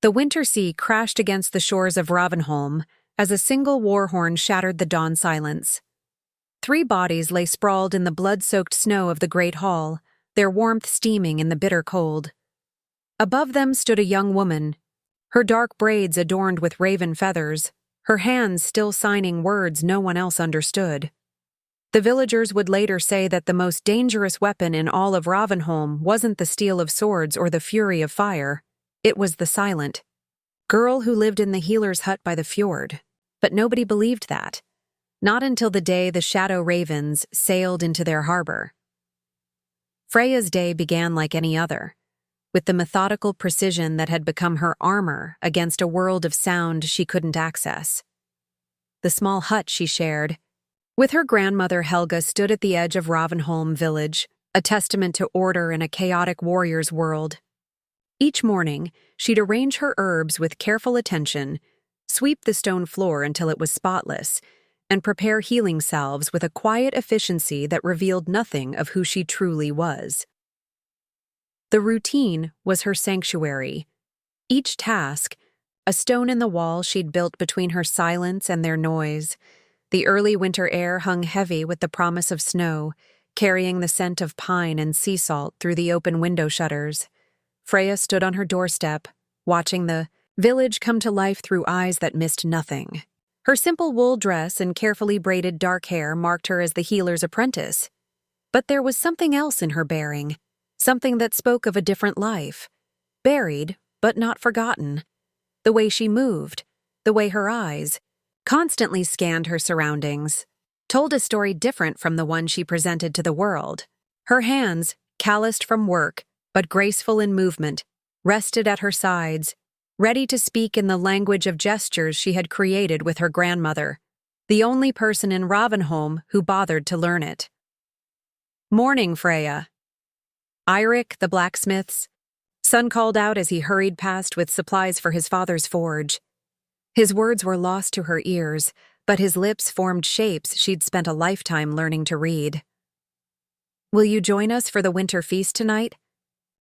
The winter sea crashed against the shores of Ravenholm as a single war horn shattered the dawn silence. 3 bodies lay sprawled in the blood-soaked snow of the great hall, their warmth steaming in the bitter cold. Above them stood a young woman, her dark braids adorned with raven feathers, her hands still signing words no one else understood. The villagers would later say that the most dangerous weapon in all of Ravenholm wasn't the steel of swords or the fury of fire. It was the silent girl who lived in the healer's hut by the fjord. But nobody believed that. Not until the day the shadow ravens sailed into their harbor. Freya's day began like any other, with the methodical precision that had become her armor against a world of sound she couldn't access. The small hut she shared with her grandmother Helga stood at the edge of Ravenholm village, a testament to order in a chaotic warrior's world. Each morning, she'd arrange her herbs with careful attention, sweep the stone floor until it was spotless, and prepare healing salves with a quiet efficiency that revealed nothing of who she truly was. The routine was her sanctuary. Each task, a stone in the wall she'd built between her silence and their noise. The early winter air hung heavy with the promise of snow, carrying the scent of pine and sea salt through the open window shutters. Freya stood on her doorstep, watching the village come to life through eyes that missed nothing. Her simple wool dress and carefully braided dark hair marked her as the healer's apprentice. But there was something else in her bearing, something that spoke of a different life. Buried, but not forgotten. The way she moved, the way her eyes constantly scanned her surroundings, told a story different from the one she presented to the world. Her hands, calloused from work, but graceful in movement, rested at her sides, ready to speak in the language of gestures she had created with her grandmother, the only person in Ravenholm who bothered to learn it. "Morning, Freya." Eirik, the blacksmith's son, called out as he hurried past with supplies for his father's forge. His words were lost to her ears, but his lips formed shapes she'd spent a lifetime learning to read. "Will you join us for the winter feast tonight?"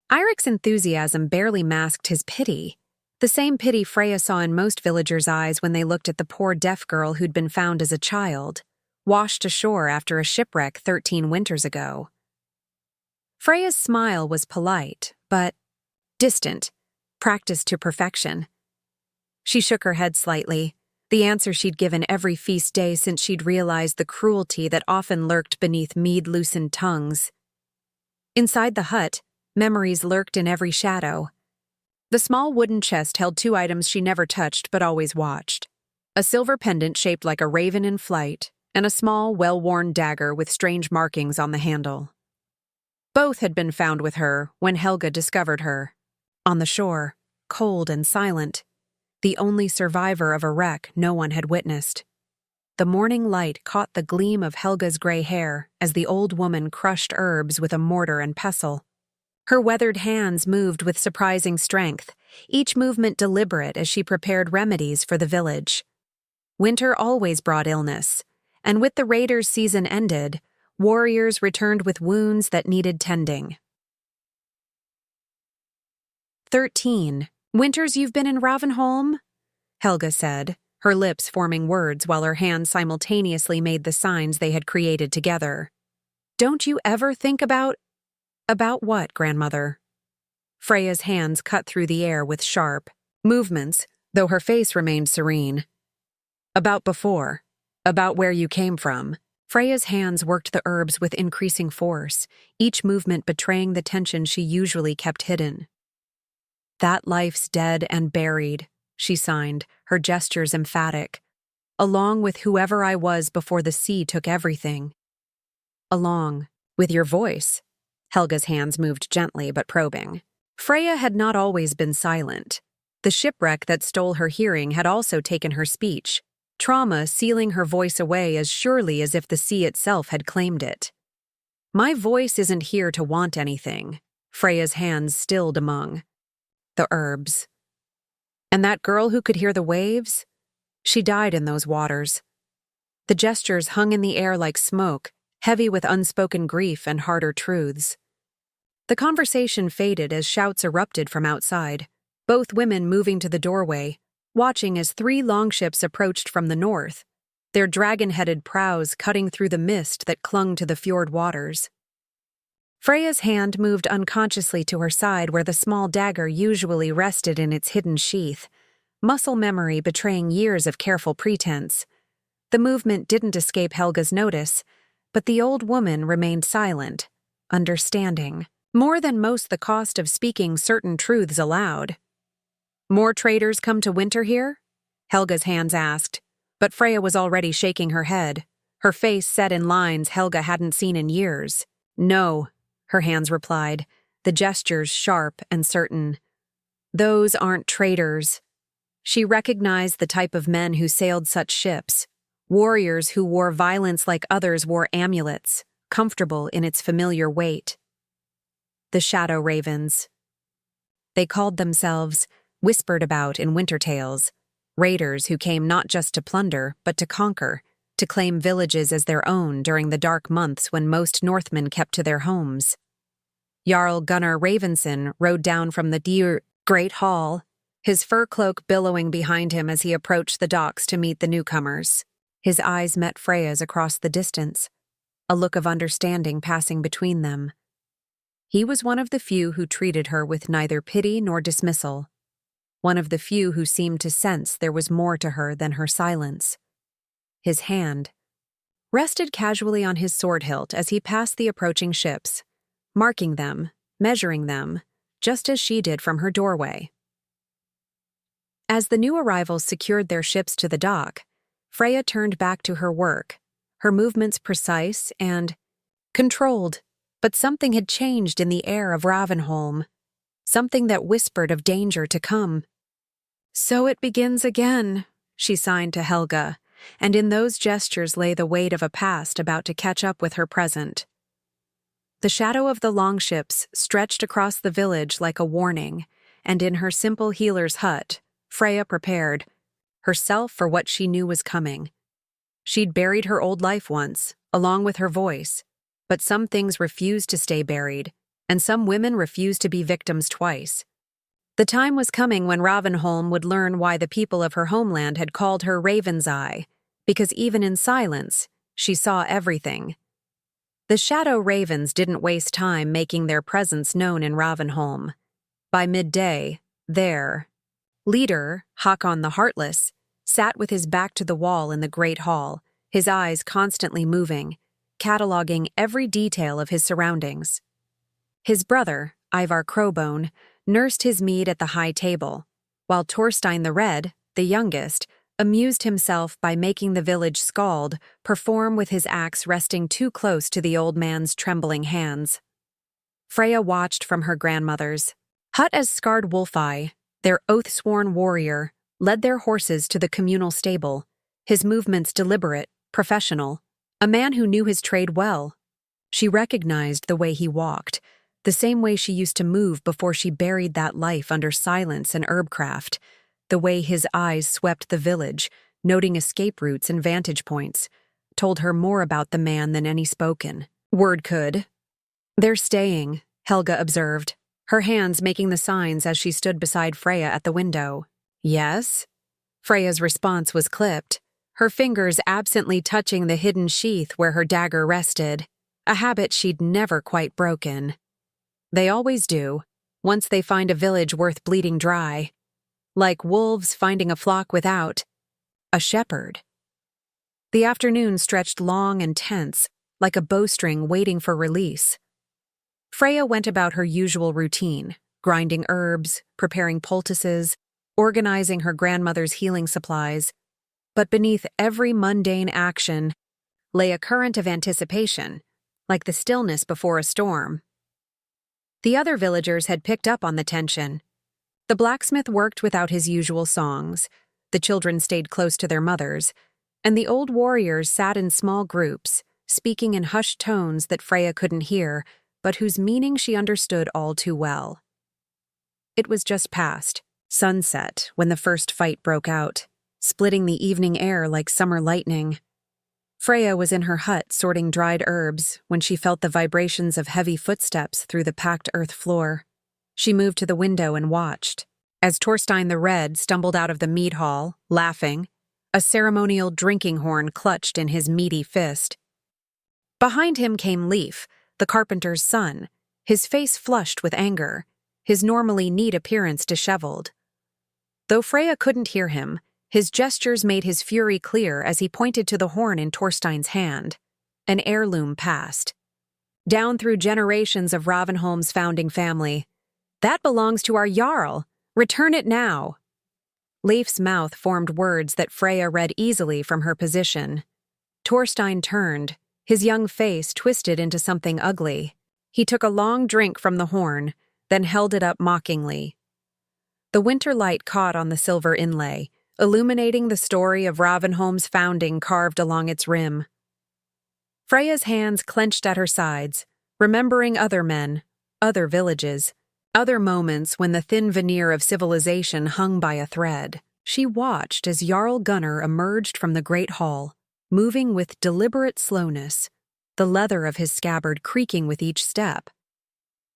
Eirik's enthusiasm barely masked his pity, the same pity Freya saw in most villagers' eyes when they looked at the poor deaf girl who'd been found as a child, washed ashore after a shipwreck 13 winters ago. Freya's smile was polite, but distant, practiced to perfection. She shook her head slightly, the answer she'd given every feast day since she'd realized the cruelty that often lurked beneath mead-loosened tongues. Inside the hut, memories lurked in every shadow. The small wooden chest held 2 items she never touched but always watched: a silver pendant shaped like a raven in flight, and a small, well-worn dagger with strange markings on the handle. Both had been found with her when Helga discovered her. On the shore, cold and silent, the only survivor of a wreck no one had witnessed. The morning light caught the gleam of Helga's gray hair as the old woman crushed herbs with a mortar and pestle. Her weathered hands moved with surprising strength, each movement deliberate as she prepared remedies for the village. Winter always brought illness, and with the raiders' season ended, warriors returned with wounds that needed tending. 13. "Winters you've been in Ravenholm?" Helga said, her lips forming words while her hands simultaneously made the signs they had created together. "Don't you ever think about what, grandmother?" Freya's hands cut through the air with sharp movements, though her face remained serene. "About before. About where you came from." Freya's hands worked the herbs with increasing force, each movement betraying the tension she usually kept hidden. "That life's dead and buried," she signed, her gestures emphatic. "Along with whoever I was before the sea took everything." "Along with your voice?" Helga's hands moved gently but probing. Freya had not always been silent. The shipwreck that stole her hearing had also taken her speech, trauma sealing her voice away as surely as if the sea itself had claimed it. "My voice isn't here to want anything." Freya's hands stilled among the herbs. "And that girl who could hear the waves? She died in those waters." The gestures hung in the air like smoke, heavy with unspoken grief and harder truths. The conversation faded as shouts erupted from outside. both women moving to the doorway, watching as 3 longships approached from the north, their dragon-headed prows cutting through the mist that clung to the fjord waters. Freya's hand moved unconsciously to her side where the small dagger usually rested in its hidden sheath, muscle memory betraying years of careful pretense. The movement didn't escape Helga's notice, but the old woman remained silent, understanding, more than most the cost of speaking certain truths aloud. "More traders come to winter here?" Helga's hands asked, but Freya was already shaking her head, her face set in lines Helga hadn't seen in years. "No," her hands replied, the gestures sharp and certain. "Those aren't traders." She recognized the type of men who sailed such ships, warriors who wore violence like others wore amulets, comfortable in its familiar weight. The Shadow Ravens. They called themselves, whispered about in winter tales, raiders who came not just to plunder, but to conquer, to claim villages as their own during the dark months when most Northmen kept to their homes. Jarl Gunnar Ravenson rode down from the Great Hall, his fur cloak billowing behind him as he approached the docks to meet the newcomers. His eyes met Freya's across the distance, a look of understanding passing between them. He was one of the few who treated her with neither pity nor dismissal, one of the few who seemed to sense there was more to her than her silence. His hand rested casually on his sword hilt as he passed the approaching ships, marking them, measuring them, just as she did from her doorway. As the new arrivals secured their ships to the dock, Freya turned back to her work, her movements precise and controlled, but something had changed in the air of Ravenholm, something that whispered of danger to come. "So it begins again," she signed to Helga, and in those gestures lay the weight of a past about to catch up with her present. The shadow of the longships stretched across the village like a warning, and in her simple healer's hut, Freya prepared herself for what she knew was coming. She'd buried her old life once, along with her voice, but some things refused to stay buried, and some women refused to be victims twice. The time was coming when Ravenholm would learn why the people of her homeland had called her Raven's Eye, because even in silence, she saw everything. The Shadow Ravens didn't waste time making their presence known in Ravenholm. By midday, their leader, Hakon the Heartless, sat with his back to the wall in the Great Hall, his eyes constantly moving, cataloging every detail of his surroundings. His brother, Ivar Crowbone, nursed his mead at the high table, while Torstein the Red, the youngest, amused himself by making the village skald perform with his axe resting too close to the old man's trembling hands. Freya watched from her grandmother's hut as Skard Wolfeye, their oath-sworn warrior, led their horses to the communal stable, his movements deliberate, professional, a man who knew his trade well. She recognized the way he walked, the same way she used to move before she buried that life under silence and herbcraft, the way his eyes swept the village, noting escape routes and vantage points, told her more about the man than any spoken word could. "They're staying," Helga observed, her hands making the signs as she stood beside Freya at the window. "Yes?" Freya's response was clipped, her fingers absently touching the hidden sheath where her dagger rested, a habit she'd never quite broken. "They always do, once they find a village worth bleeding dry. Like wolves finding a flock without a shepherd." The afternoon stretched long and tense, like a bowstring waiting for release. Freya went about her usual routine, grinding herbs, preparing poultices, organizing her grandmother's healing supplies, but beneath every mundane action lay a current of anticipation, like the stillness before a storm. The other villagers had picked up on the tension. The blacksmith worked without his usual songs, the children stayed close to their mothers, and the old warriors sat in small groups, speaking in hushed tones that Freya couldn't hear, but whose meaning she understood all too well. It was just past sunset when the first fight broke out, splitting the evening air like summer lightning. Freya was in her hut sorting dried herbs when she felt the vibrations of heavy footsteps through the packed earth floor. She moved to the window and watched. As Torstein the Red stumbled out of the mead hall, laughing, a ceremonial drinking horn clutched in his meaty fist. Behind him came Leif, the carpenter's son, his face flushed with anger, his normally neat appearance disheveled. Though Freya couldn't hear him, his gestures made his fury clear as he pointed to the horn in Torstein's hand. An heirloom passed. Down through generations of Ravenholm's founding family. "That belongs to our Jarl. Return it now." Leif's mouth formed words that Freya read easily from her position. Torstein turned, his young face twisted into something ugly. He took a long drink from the horn, then held it up mockingly. The winter light caught on the silver inlay, illuminating the story of Ravenholm's founding carved along its rim. Freya's hands clenched at her sides, remembering other men, other villages, other moments when the thin veneer of civilization hung by a thread. She watched as Jarl Gunnar emerged from the great hall, moving with deliberate slowness, the leather of his scabbard creaking with each step.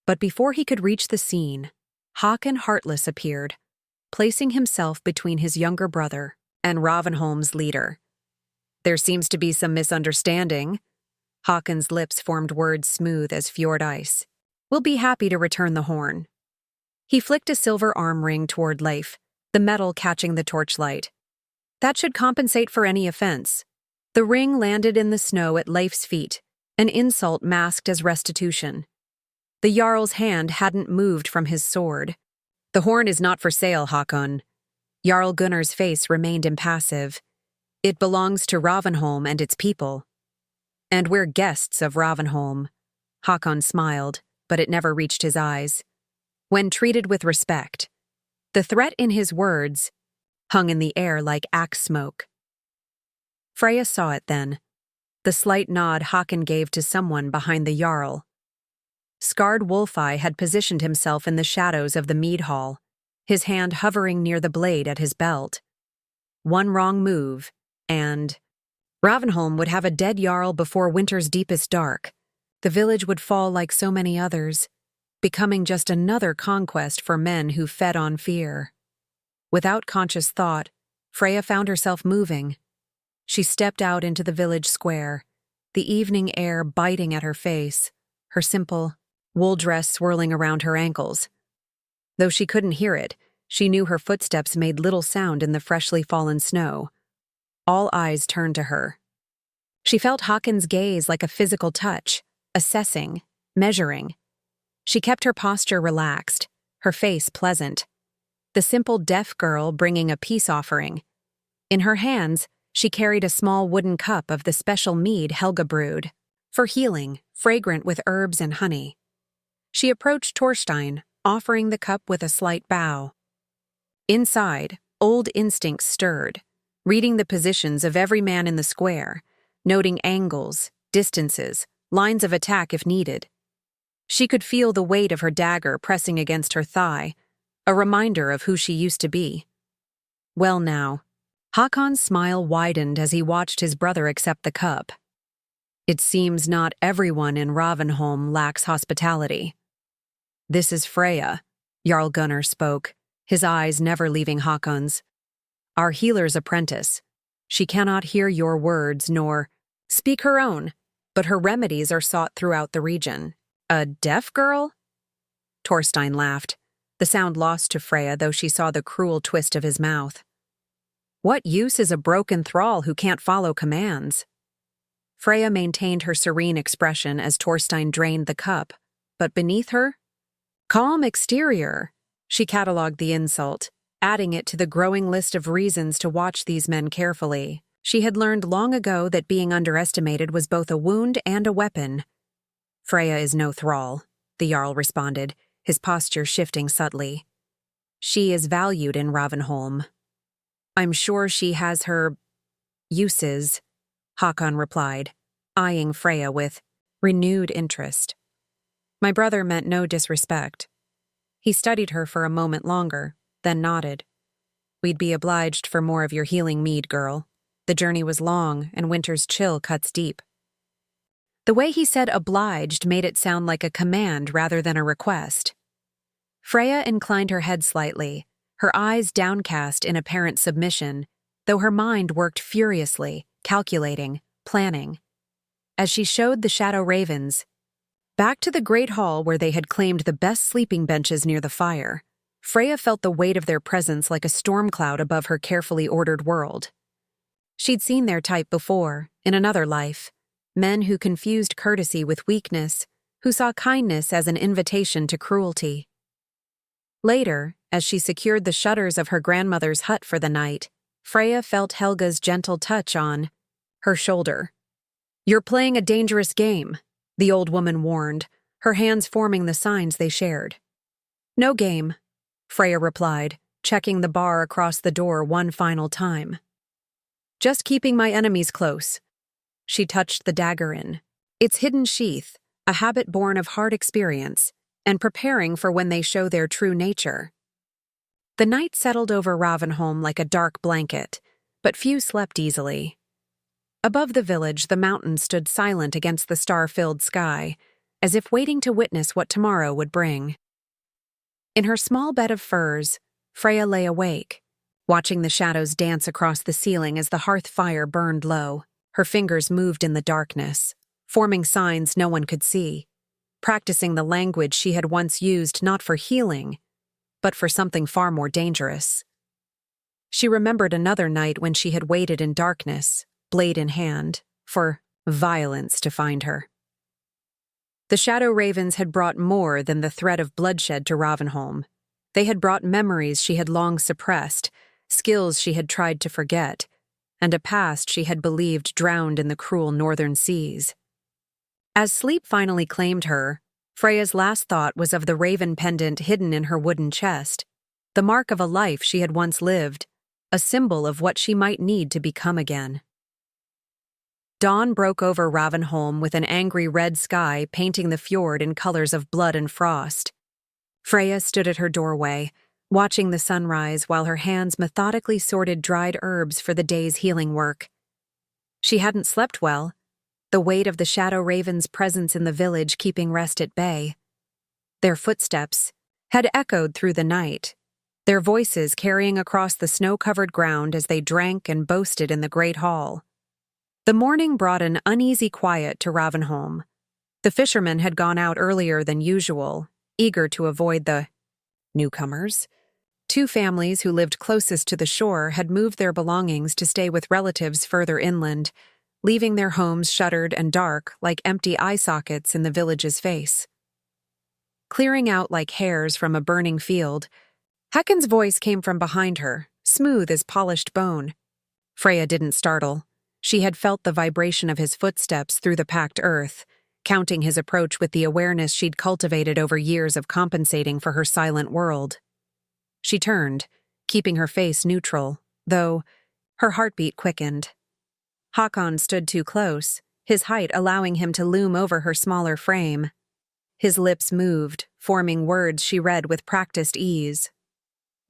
But before he could reach the scene, Håkon Heartless appeared, placing himself between his younger brother and Ravenholm's leader. "There seems to be some misunderstanding." Håkon's lips formed words smooth as fjord ice. "We'll be happy to return the horn." He flicked a silver arm ring toward Leif, the metal catching the torchlight. "That should compensate for any offense." The ring landed in the snow at Leif's feet, an insult masked as restitution. The Jarl's hand hadn't moved from his sword. "The horn is not for sale, Håkon." Jarl Gunnar's face remained impassive. "It belongs to Ravenholm and its people." "And we're guests of Ravenholm." Håkon smiled, but it never reached his eyes. "When treated with respect." The threat in his words hung in the air like axe smoke. Freya saw it then, the slight nod Håkon gave to someone behind the Jarl. Scarred Wolfeye had positioned himself in the shadows of the mead hall, his hand hovering near the blade at his belt. One wrong move, and Ravenholm would have a dead Jarl before winter's deepest dark. The village would fall like so many others, becoming just another conquest for men who fed on fear. Without conscious thought, Freya found herself moving. She stepped out into the village square, the evening air biting at her face, her simple wool dress swirling around her ankles. Though she couldn't hear it, she knew her footsteps made little sound in the freshly fallen snow. All eyes turned to her. She felt Håkon's gaze like a physical touch, assessing, measuring. She kept her posture relaxed, her face pleasant. The simple deaf girl bringing a peace offering. In her hands, she carried a small wooden cup of the special mead Helga brewed, for healing, fragrant with herbs and honey. She approached Torstein, offering the cup with a slight bow. Inside, old instincts stirred, reading the positions of every man in the square, noting angles, distances, lines of attack if needed. She could feel the weight of her dagger pressing against her thigh, a reminder of who she used to be. Well now, Håkon's smile widened as he watched his brother accept the cup. It seems not everyone in Ravenholm lacks hospitality. "This is Freya," Jarl Gunnar spoke, his eyes never leaving Håkon's. "Our healer's apprentice. She cannot hear your words nor speak her own, but her remedies are sought throughout the region." "A deaf girl?" Torstein laughed, the sound lost to Freya though she saw the cruel twist of his mouth. "What use is a broken thrall who can't follow commands?" Freya maintained her serene expression as Torstein drained the cup, but beneath her, "Calm exterior," she catalogued the insult, adding it to the growing list of reasons to watch these men carefully. She had learned long ago that being underestimated was both a wound and a weapon. "Freya is no thrall," the Jarl responded, his posture shifting subtly. "She is valued in Ravenholm. I'm sure she has her uses," Håkon replied, eyeing Freya with renewed interest. My brother meant no disrespect. He studied her for a moment longer, then nodded. "We'd be obliged for more of your healing mead, girl. The journey was long, and winter's chill cuts deep." The way he said obliged made it sound like a command rather than a request. Freya inclined her head slightly, her eyes downcast in apparent submission, though her mind worked furiously, calculating, planning. As she showed the shadow ravens back to the great hall where they had claimed the best sleeping benches near the fire, Freya felt the weight of their presence like a storm cloud above her carefully ordered world. She'd seen their type before, in another life, men who confused courtesy with weakness, who saw kindness as an invitation to cruelty. Later, as she secured the shutters of her grandmother's hut for the night, Freya felt Helga's gentle touch on her shoulder. "You're playing a dangerous game," the old woman warned, her hands forming the signs they shared. "No game," Freya replied, checking the bar across the door one final time. "Just keeping my enemies close." She touched the dagger in its hidden sheath, a habit born of hard experience, and preparing for when they show their true nature. The night settled over Ravenholm like a dark blanket, but few slept easily. Above the village, the mountains stood silent against the star-filled sky, as if waiting to witness what tomorrow would bring. In her small bed of furs, Freya lay awake, watching the shadows dance across the ceiling as the hearth fire burned low. Her fingers moved in the darkness, forming signs no one could see, practicing the language she had once used not for healing, but for something far more dangerous. She remembered another night when she had waited in darkness, blade in hand, for violence to find her. The Shadow Ravens had brought more than the threat of bloodshed to Ravenholm. They had brought memories she had long suppressed, skills she had tried to forget, and a past she had believed drowned in the cruel northern seas. As sleep finally claimed her, Freya's last thought was of the raven pendant hidden in her wooden chest, the mark of a life she had once lived, a symbol of what she might need to become again. Dawn broke over Ravenholm with an angry red sky painting the fjord in colors of blood and frost. Freya stood at her doorway, watching the sunrise while her hands methodically sorted dried herbs for the day's healing work. She hadn't slept well, the weight of the Shadow Raven's presence in the village keeping rest at bay. Their footsteps had echoed through the night, their voices carrying across the snow-covered ground as they drank and boasted in the great hall. The morning brought an uneasy quiet to Ravenholm. The fishermen had gone out earlier than usual, eager to avoid the newcomers. Two families who lived closest to the shore had moved their belongings to stay with relatives further inland, leaving their homes shuttered and dark like empty eye sockets in the village's face. Clearing out like hairs from a burning field, Hakon's voice came from behind her, smooth as polished bone. Freya didn't startle. She had felt the vibration of his footsteps through the packed earth, counting his approach with the awareness she'd cultivated over years of compensating for her silent world. She turned, keeping her face neutral, though her heartbeat quickened. Hakon stood too close, his height allowing him to loom over her smaller frame. His lips moved, forming words she read with practiced ease.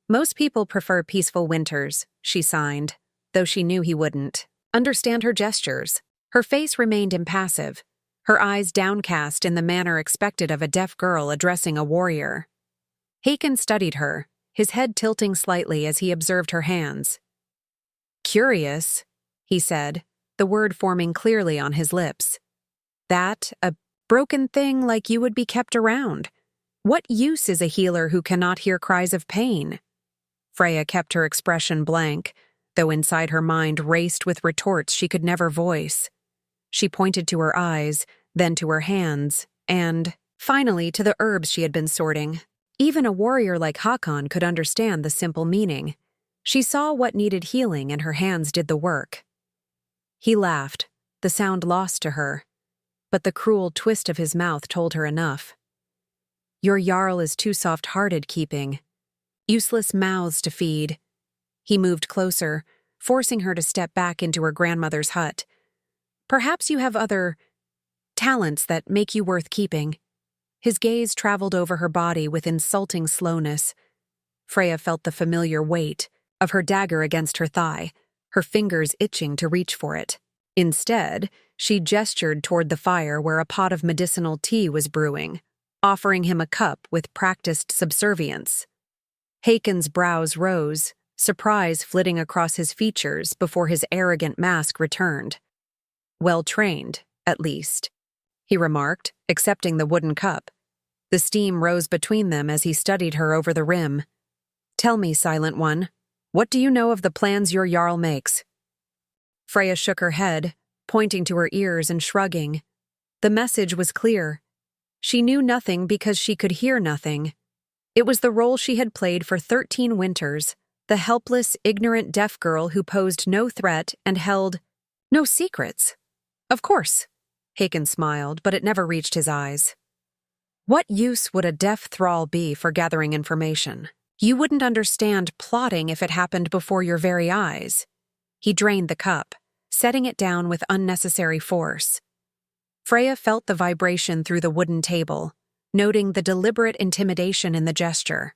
"Most people prefer peaceful winters," she signed, though she knew he wouldn't understand her gestures. Her face remained impassive, her eyes downcast in the manner expected of a deaf girl addressing a warrior. Hakon studied her, his head tilting slightly as he observed her hands. "Curious," he said, the word forming clearly on his lips. "That, a broken thing like you would be kept around. What use is a healer who cannot hear cries of pain?" Freya kept her expression blank, though inside her mind raced with retorts she could never voice. She pointed to her eyes, then to her hands, and, finally, to the herbs she had been sorting. Even a warrior like Hakon could understand the simple meaning. She saw what needed healing and her hands did the work. He laughed, the sound lost to her, but the cruel twist of his mouth told her enough. "Your Jarl is too soft-hearted, Keeping. Useless mouths to feed." He moved closer, forcing her to step back into her grandmother's hut. "Perhaps you have other talents that make you worth keeping." His gaze traveled over her body with insulting slowness. Freya felt the familiar weight of her dagger against her thigh, her fingers itching to reach for it. Instead, she gestured toward the fire where a pot of medicinal tea was brewing, offering him a cup with practiced subservience. Hakon's brows rose, surprise flitting across his features before his arrogant mask returned. "Well trained, at least," he remarked, accepting the wooden cup. The steam rose between them as he studied her over the rim. "Tell me, Silent One, what do you know of the plans your Jarl makes?" Freya shook her head, pointing to her ears and shrugging. The message was clear. She knew nothing because she could hear nothing. It was the role she had played for 13 winters, the helpless, ignorant deaf girl who posed no threat and held no secrets. "Of course," Hakon smiled, but it never reached his eyes. "What use would a deaf thrall be for gathering information? You wouldn't understand plotting if it happened before your very eyes." He drained the cup, setting it down with unnecessary force. Freya felt the vibration through the wooden table, noting the deliberate intimidation in the gesture.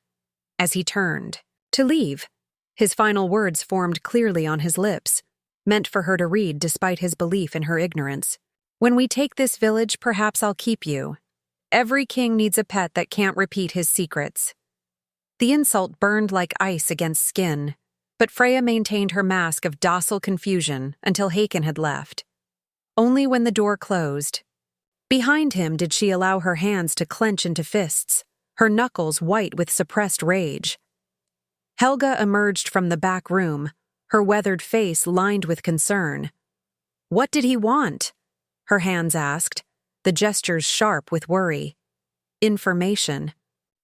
As he turned to leave, his final words formed clearly on his lips, meant for her to read despite his belief in her ignorance. "When we take this village, perhaps I'll keep you. Every king needs a pet that can't repeat his secrets." The insult burned like ice against skin, but Freya maintained her mask of docile confusion until Hakon had left. Only when the door closed. Behind him did she allow her hands to clench into fists, her knuckles white with suppressed rage. Helga emerged from the back room, her weathered face lined with concern. "What did he want?" her hands asked, the gestures sharp with worry. "Information."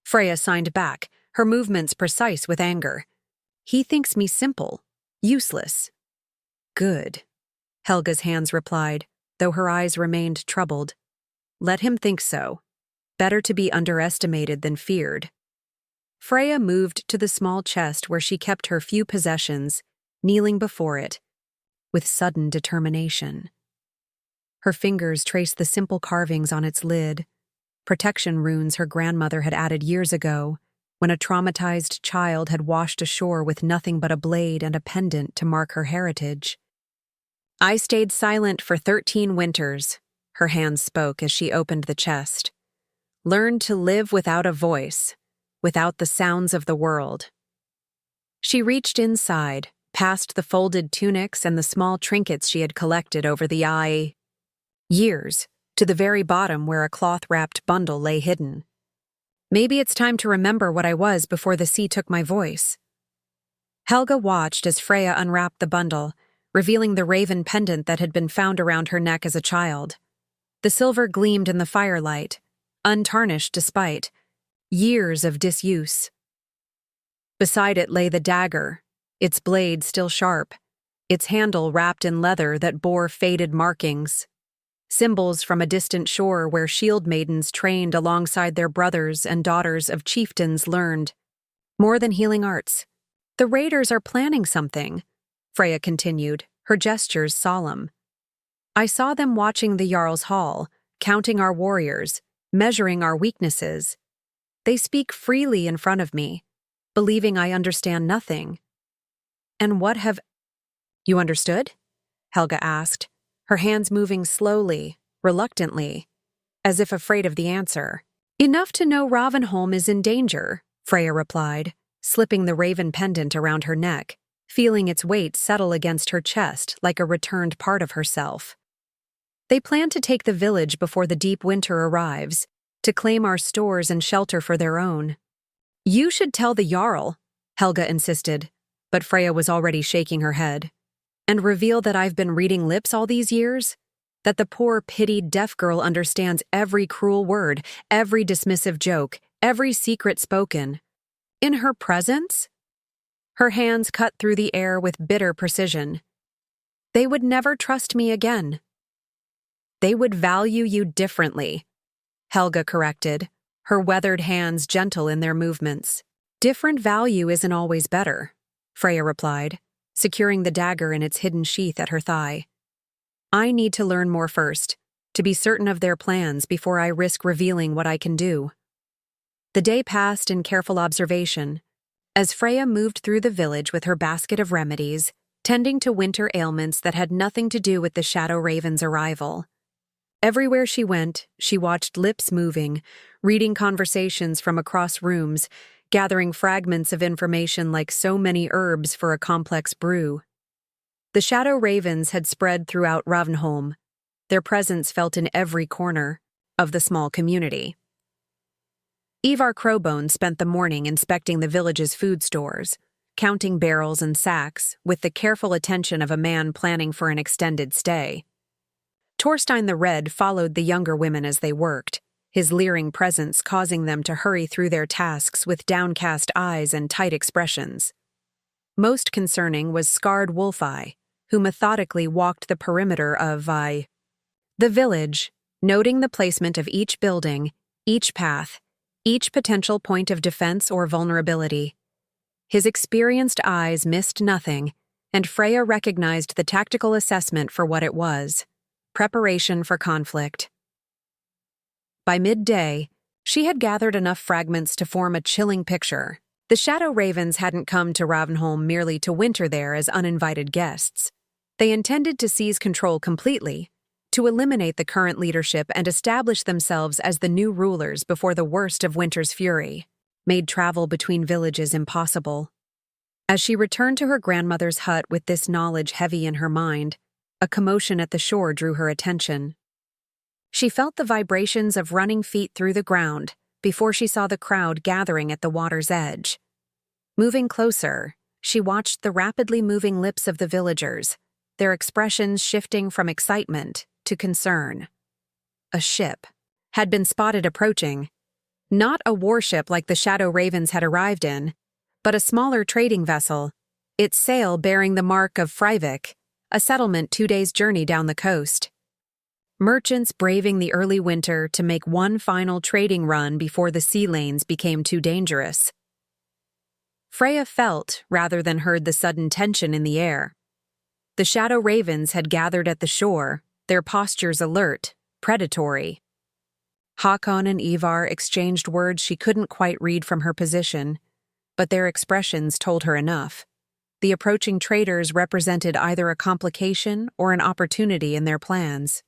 Freya signed back, her movements precise with anger. "He thinks me simple, useless." "Good," Helga's hands replied, though her eyes remained troubled. "Let him think so. Better to be underestimated than feared." Freya moved to the small chest where she kept her few possessions, kneeling before it, with sudden determination. Her fingers traced the simple carvings on its lid, protection runes her grandmother had added years ago, when a traumatized child had washed ashore with nothing but a blade and a pendant to mark her heritage. "I stayed silent for 13 winters," her hands spoke as she opened the chest. "Learned to live without a voice, without the sounds of the world." She reached inside, past the folded tunics and the small trinkets she had collected over the years, to the very bottom where a cloth-wrapped bundle lay hidden. "Maybe it's time to remember what I was before the sea took my voice." Helga watched as Freya unwrapped the bundle, revealing the raven pendant that had been found around her neck as a child. The silver gleamed in the firelight, untarnished despite years of disuse. Beside it lay the dagger, its blade still sharp, its handle wrapped in leather that bore faded markings. Symbols from a distant shore where shield maidens trained alongside their brothers and daughters of chieftains learned. More than healing arts. "The raiders are planning something," Freya continued, her gestures solemn. "I saw them watching the Jarl's Hall, counting our warriors, measuring our weaknesses. They speak freely in front of me, believing I understand nothing." "And what have you understood?" Helga asked, her hands moving slowly, reluctantly, as if afraid of the answer. "Enough to know Ravenholm is in danger," Freya replied, slipping the raven pendant around her neck, feeling its weight settle against her chest like a returned part of herself. "They plan to take the village before the deep winter arrives, to claim our stores and shelter for their own." "You should tell the Jarl," Helga insisted, but Freya was already shaking her head. "And reveal that I've been reading lips all these years? That the poor, pitied deaf girl understands every cruel word, every dismissive joke, every secret spoken. In her presence?" Her hands cut through the air with bitter precision. "They would never trust me again." "They would value you differently," Helga corrected, her weathered hands gentle in their movements. "Different value isn't always better," Freya replied, securing the dagger in its hidden sheath at her thigh. "I need to learn more first, to be certain of their plans before I risk revealing what I can do." The day passed in careful observation, as Freya moved through the village with her basket of remedies, tending to winter ailments that had nothing to do with the Shadow Raven's arrival. Everywhere she went, she watched lips moving, reading conversations from across rooms, gathering fragments of information like so many herbs for a complex brew. The shadow ravens had spread throughout Ravenholm, their presence felt in every corner of the small community. Ivar Crowbone spent the morning inspecting the village's food stores, counting barrels and sacks with the careful attention of a man planning for an extended stay. Torstein the Red followed the younger women as they worked, his leering presence causing them to hurry through their tasks with downcast eyes and tight expressions. Most concerning was Skard Wolfeye, who methodically walked the perimeter of the village, noting the placement of each building, each path, each potential point of defense or vulnerability. His experienced eyes missed nothing, and Freya recognized the tactical assessment for what it was: preparation for conflict. By midday, she had gathered enough fragments to form a chilling picture. The Shadow Ravens hadn't come to Ravenholm merely to winter there as uninvited guests. They intended to seize control completely, to eliminate the current leadership and establish themselves as the new rulers before the worst of winter's fury made travel between villages impossible. As she returned to her grandmother's hut with this knowledge heavy in her mind, a commotion at the shore drew her attention. She felt the vibrations of running feet through the ground before she saw the crowd gathering at the water's edge. Moving closer, she watched the rapidly moving lips of the villagers, their expressions shifting from excitement to concern. A ship had been spotted approaching. Not a warship like the Shadow Ravens had arrived in, but a smaller trading vessel, its sail bearing the mark of Freivik, a settlement 2 days' journey down the coast. Merchants braving the early winter to make one final trading run before the sea lanes became too dangerous. Freya felt, rather than heard, the sudden tension in the air. The Shadow Ravens had gathered at the shore, their postures alert, predatory. Hakon and Ivar exchanged words she couldn't quite read from her position, but their expressions told her enough. The approaching traders represented either a complication or an opportunity in their plans.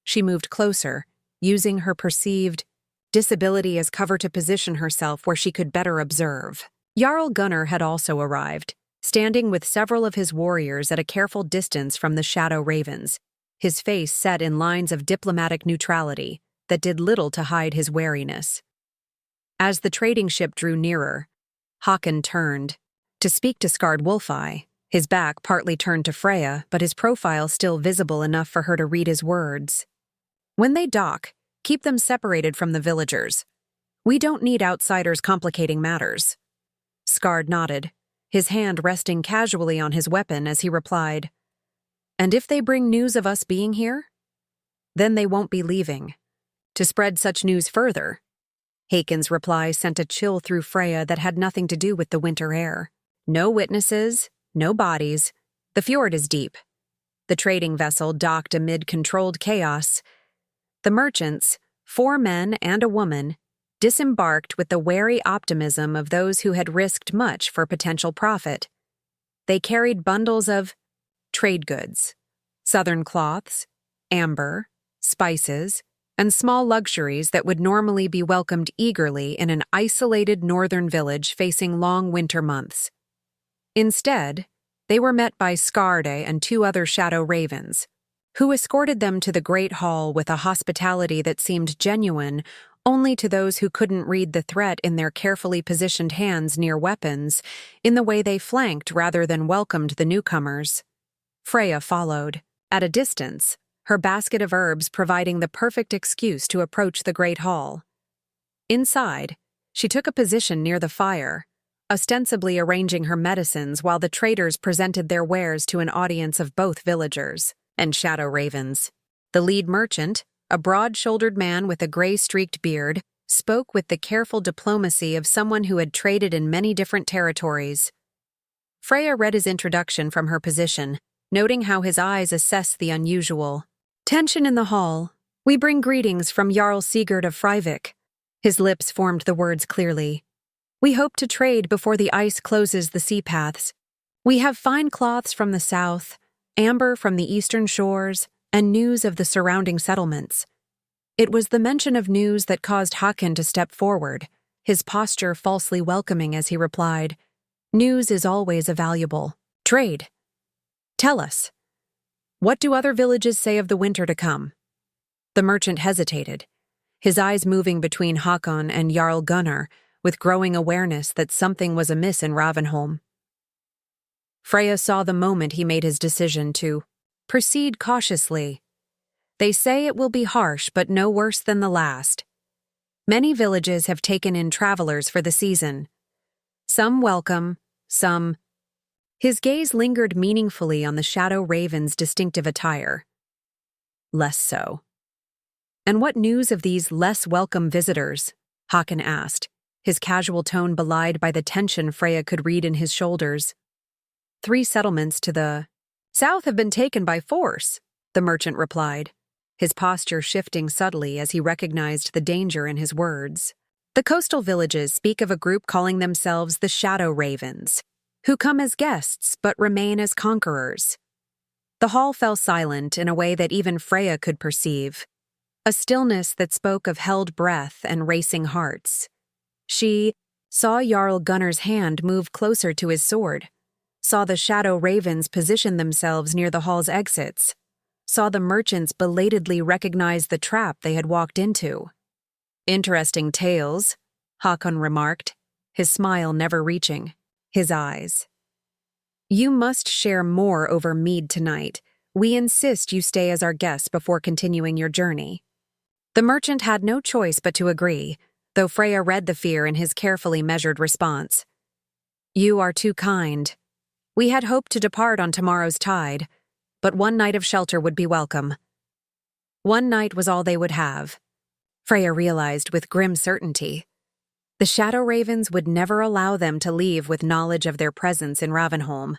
She moved closer, using her perceived disability as cover to position herself where she could better observe. Jarl Gunnar had also arrived, standing with several of his warriors at a careful distance from the Shadow Ravens, his face set in lines of diplomatic neutrality that did little to hide his wariness. As the trading ship drew nearer, Håkon turned to speak to Skard Wolfeye, his back partly turned to Freya, but his profile still visible enough for her to read his words. "When they dock, keep them separated from the villagers. We don't need outsiders complicating matters." Skard nodded, his hand resting casually on his weapon as he replied, "And if they bring news of us being here? Then they won't be leaving. To spread such news further." Hakon's reply sent a chill through Freya that had nothing to do with the winter air. No witnesses, no bodies. The fjord is deep. The trading vessel docked amid controlled chaos. The merchants, 4 men and a woman, disembarked with the wary optimism of those who had risked much for potential profit. They carried bundles of trade goods, southern cloths, amber, spices, and small luxuries that would normally be welcomed eagerly in an isolated northern village facing long winter months. Instead, they were met by Skarde and 2 other Shadow Ravens, who escorted them to the Great Hall with a hospitality that seemed genuine only to those who couldn't read the threat in their carefully positioned hands near weapons, in the way they flanked rather than welcomed the newcomers. Freya followed, at a distance, her basket of herbs providing the perfect excuse to approach the Great Hall. Inside, she took a position near the fire, ostensibly arranging her medicines while the traders presented their wares to an audience of both villagers and Shadow Ravens. The lead merchant, a broad-shouldered man with a gray-streaked beard, spoke with the careful diplomacy of someone who had traded in many different territories. Freya read his introduction from her position, noting how his eyes assessed the unusual. "Tension in the hall. We bring greetings from Jarl Sigurd of Freivik." His lips formed the words clearly. "We hope to trade before the ice closes the sea paths. We have fine cloths from the south, amber from the eastern shores, and news of the surrounding settlements." It was the mention of news that caused Håkon to step forward, his posture falsely welcoming as he replied, "News is always a valuable trade. Tell us, what do other villages say of the winter to come?" The merchant hesitated, his eyes moving between Hakon and Jarl Gunnar, with growing awareness that something was amiss in Ravenholm. Freya saw the moment he made his decision to proceed cautiously. "They say it will be harsh, but no worse than the last. Many villages have taken in travelers for the season. Some welcome, some—" His gaze lingered meaningfully on the Shadow Raven's distinctive attire. "Less so." "And what news of these less welcome visitors?" Hakon asked, his casual tone belied by the tension Freya could read in his shoulders. "3 settlements to the south have been taken by force," the merchant replied, his posture shifting subtly as he recognized the danger in his words. "The coastal villages speak of a group calling themselves the Shadow Ravens, who come as guests but remain as conquerors." The hall fell silent in a way that even Freya could perceive, a stillness that spoke of held breath and racing hearts. She saw Jarl Gunnar's hand move closer to his sword, saw the Shadow Ravens position themselves near the hall's exits, saw the merchants belatedly recognize the trap they had walked into. "Interesting tales," Hakon remarked, his smile never reaching his eyes. "You must share more over mead tonight. We insist you stay as our guest before continuing your journey." The merchant had no choice but to agree, though Freya read the fear in his carefully measured response. "You are too kind. We had hoped to depart on tomorrow's tide, but one night of shelter would be welcome." One night was all they would have, Freya realized with grim certainty. The Shadow Ravens would never allow them to leave with knowledge of their presence in Ravenholm.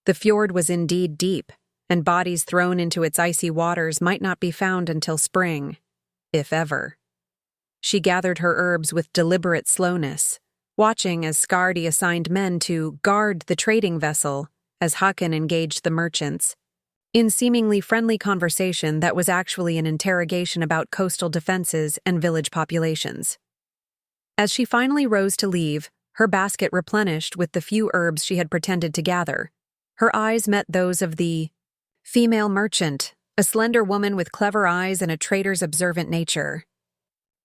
The fjord was indeed deep, and bodies thrown into its icy waters might not be found until spring, if ever. She gathered her herbs with deliberate slowness, watching as Skardi assigned men to guard the trading vessel as Hakon engaged the merchants, in seemingly friendly conversation that was actually an interrogation about coastal defenses and village populations. As she finally rose to leave, her basket replenished with the few herbs she had pretended to gather, her eyes met those of the female merchant, a slender woman with clever eyes and a trader's observant nature.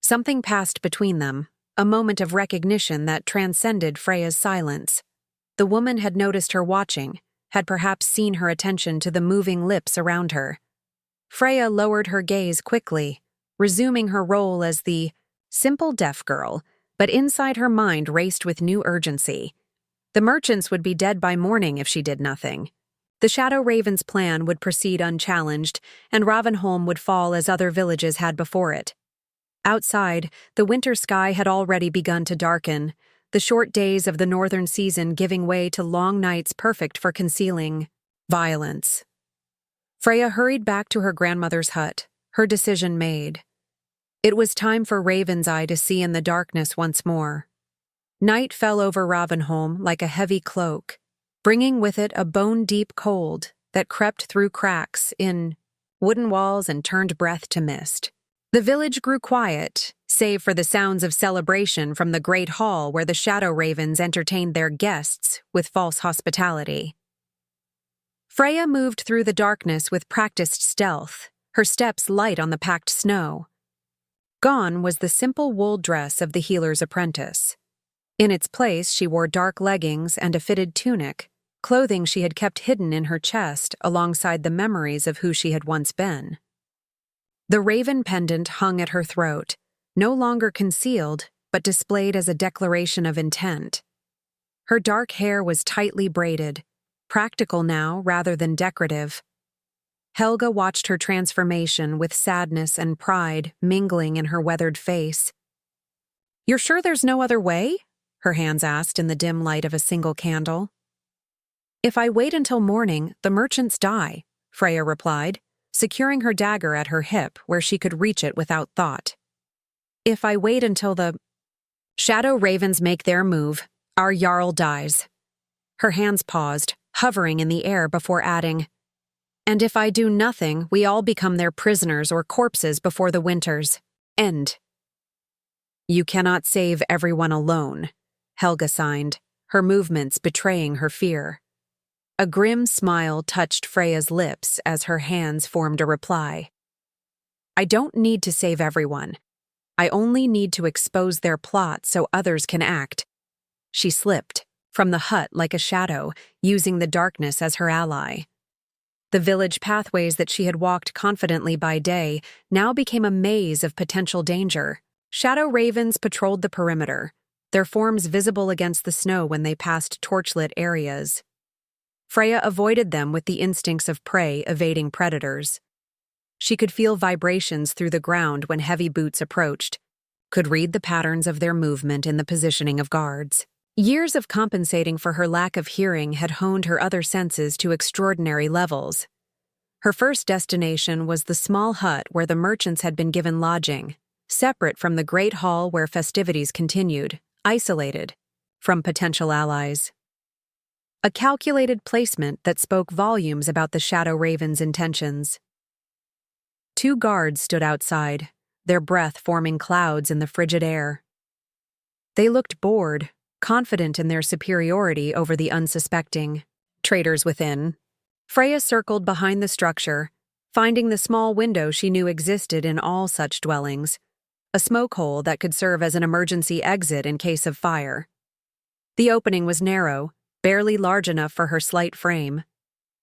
Something passed between them, a moment of recognition that transcended Freya's silence. The woman had noticed her watching, had perhaps seen her attention to the moving lips around her. Freya lowered her gaze quickly, resuming her role as the simple deaf girl, but inside her mind raced with new urgency. The merchants would be dead by morning if she did nothing. The Shadow Raven's plan would proceed unchallenged, and Ravenholm would fall as other villages had before it. Outside, the winter sky had already begun to darken, the short days of the northern season giving way to long nights perfect for concealing violence. Freya hurried back to her grandmother's hut, her decision made. It was time for Ravenseye to see in the darkness once more. Night fell over Ravenholm like a heavy cloak, bringing with it a bone-deep cold that crept through cracks in wooden walls and turned breath to mist. The village grew quiet, save for the sounds of celebration from the great hall where the Shadow Ravens entertained their guests with false hospitality. Freya moved through the darkness with practiced stealth, her steps light on the packed snow. Gone was the simple wool dress of the healer's apprentice. In its place, she wore dark leggings and a fitted tunic, clothing she had kept hidden in her chest alongside the memories of who she had once been. The raven pendant hung at her throat, no longer concealed, but displayed as a declaration of intent. Her dark hair was tightly braided, practical now rather than decorative. Helga watched her transformation with sadness and pride mingling in her weathered face. "You're sure there's no other way?" her hands asked in the dim light of a single candle. "If I wait until morning, the merchants die," Freya replied, securing her dagger at her hip where she could reach it without thought. "If I wait until the Shadow Ravens make their move, our Jarl dies." Her hands paused, hovering in the air before adding, "And if I do nothing, we all become their prisoners or corpses before the winter's end." You cannot save everyone alone, Helga signed, her movements betraying her fear. A grim smile touched Freya's lips as her hands formed a reply. I don't need to save everyone. I only need to expose their plot so others can act. She slipped from the hut like a shadow, using the darkness as her ally. The village pathways that she had walked confidently by day now became a maze of potential danger. Shadow ravens patrolled the perimeter, their forms visible against the snow when they passed torchlit areas. Freya avoided them with the instincts of prey evading predators. She could feel vibrations through the ground when heavy boots approached, could read the patterns of their movement in the positioning of guards. Years of compensating for her lack of hearing had honed her other senses to extraordinary levels. Her first destination was the small hut where the merchants had been given lodging, separate from the great hall where festivities continued, isolated from potential allies. A calculated placement that spoke volumes about the Shadow Raven's intentions. 2 guards stood outside, their breath forming clouds in the frigid air. They looked bored, confident in their superiority over the unsuspecting traitors within. Freya circled behind the structure, finding the small window she knew existed in all such dwellings, a smoke hole that could serve as an emergency exit in case of fire. The opening was narrow, barely large enough for her slight frame.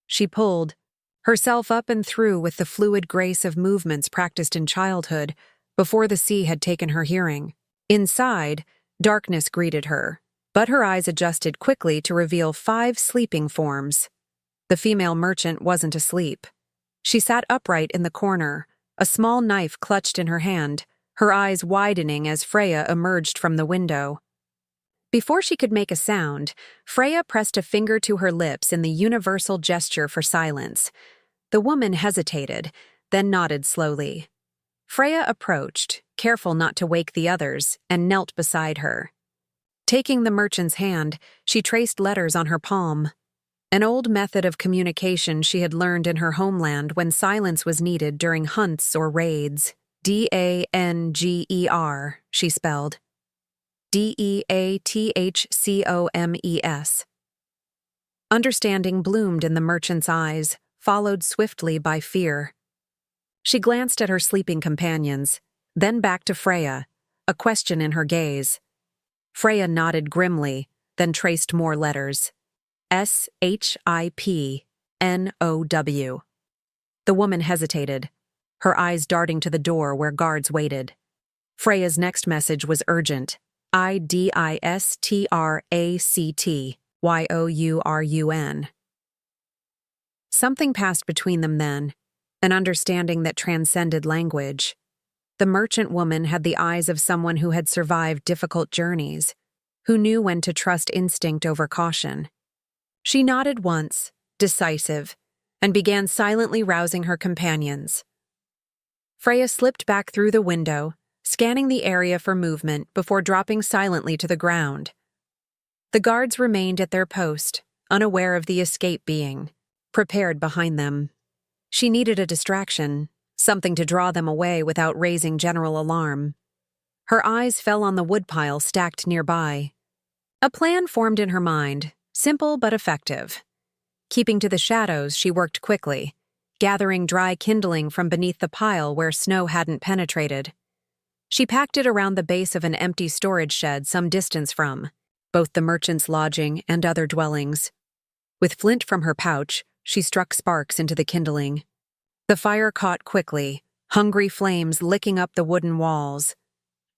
She pulled herself up and through with the fluid grace of movements practiced in childhood before the sea had taken her hearing. Inside, darkness greeted her, but her eyes adjusted quickly to reveal 5 sleeping forms. The female merchant wasn't asleep. She sat upright in the corner, a small knife clutched in her hand, her eyes widening as Freya emerged from the window. Before she could make a sound, Freya pressed a finger to her lips in the universal gesture for silence. The woman hesitated, then nodded slowly. Freya approached, careful not to wake the others, and knelt beside her. Taking the merchant's hand, she traced letters on her palm. An old method of communication she had learned in her homeland when silence was needed during hunts or raids. Danger, she spelled. Deathchomes. Understanding bloomed in the merchant's eyes, followed swiftly by fear. She glanced at her sleeping companions, then back to Freya, a question in her gaze. Freya nodded grimly, then traced more letters. SHIPNOW. The woman hesitated, her eyes darting to the door where guards waited. Freya's next message was urgent. IDISTRACTYOURUN. Something passed between them then, an understanding that transcended language. The merchant woman had the eyes of someone who had survived difficult journeys, who knew when to trust instinct over caution. She nodded once, decisive, and began silently rousing her companions. Freya slipped back through the window, scanning the area for movement before dropping silently to the ground. The guards remained at their post, unaware of the escape being prepared behind them. She needed a distraction, something to draw them away without raising general alarm. Her eyes fell on the woodpile stacked nearby. A plan formed in her mind, simple but effective. Keeping to the shadows, she worked quickly, gathering dry kindling from beneath the pile where snow hadn't penetrated. She packed it around the base of an empty storage shed some distance from both the merchant's lodging and other dwellings. With flint from her pouch, she struck sparks into the kindling. The fire caught quickly, hungry flames licking up the wooden walls.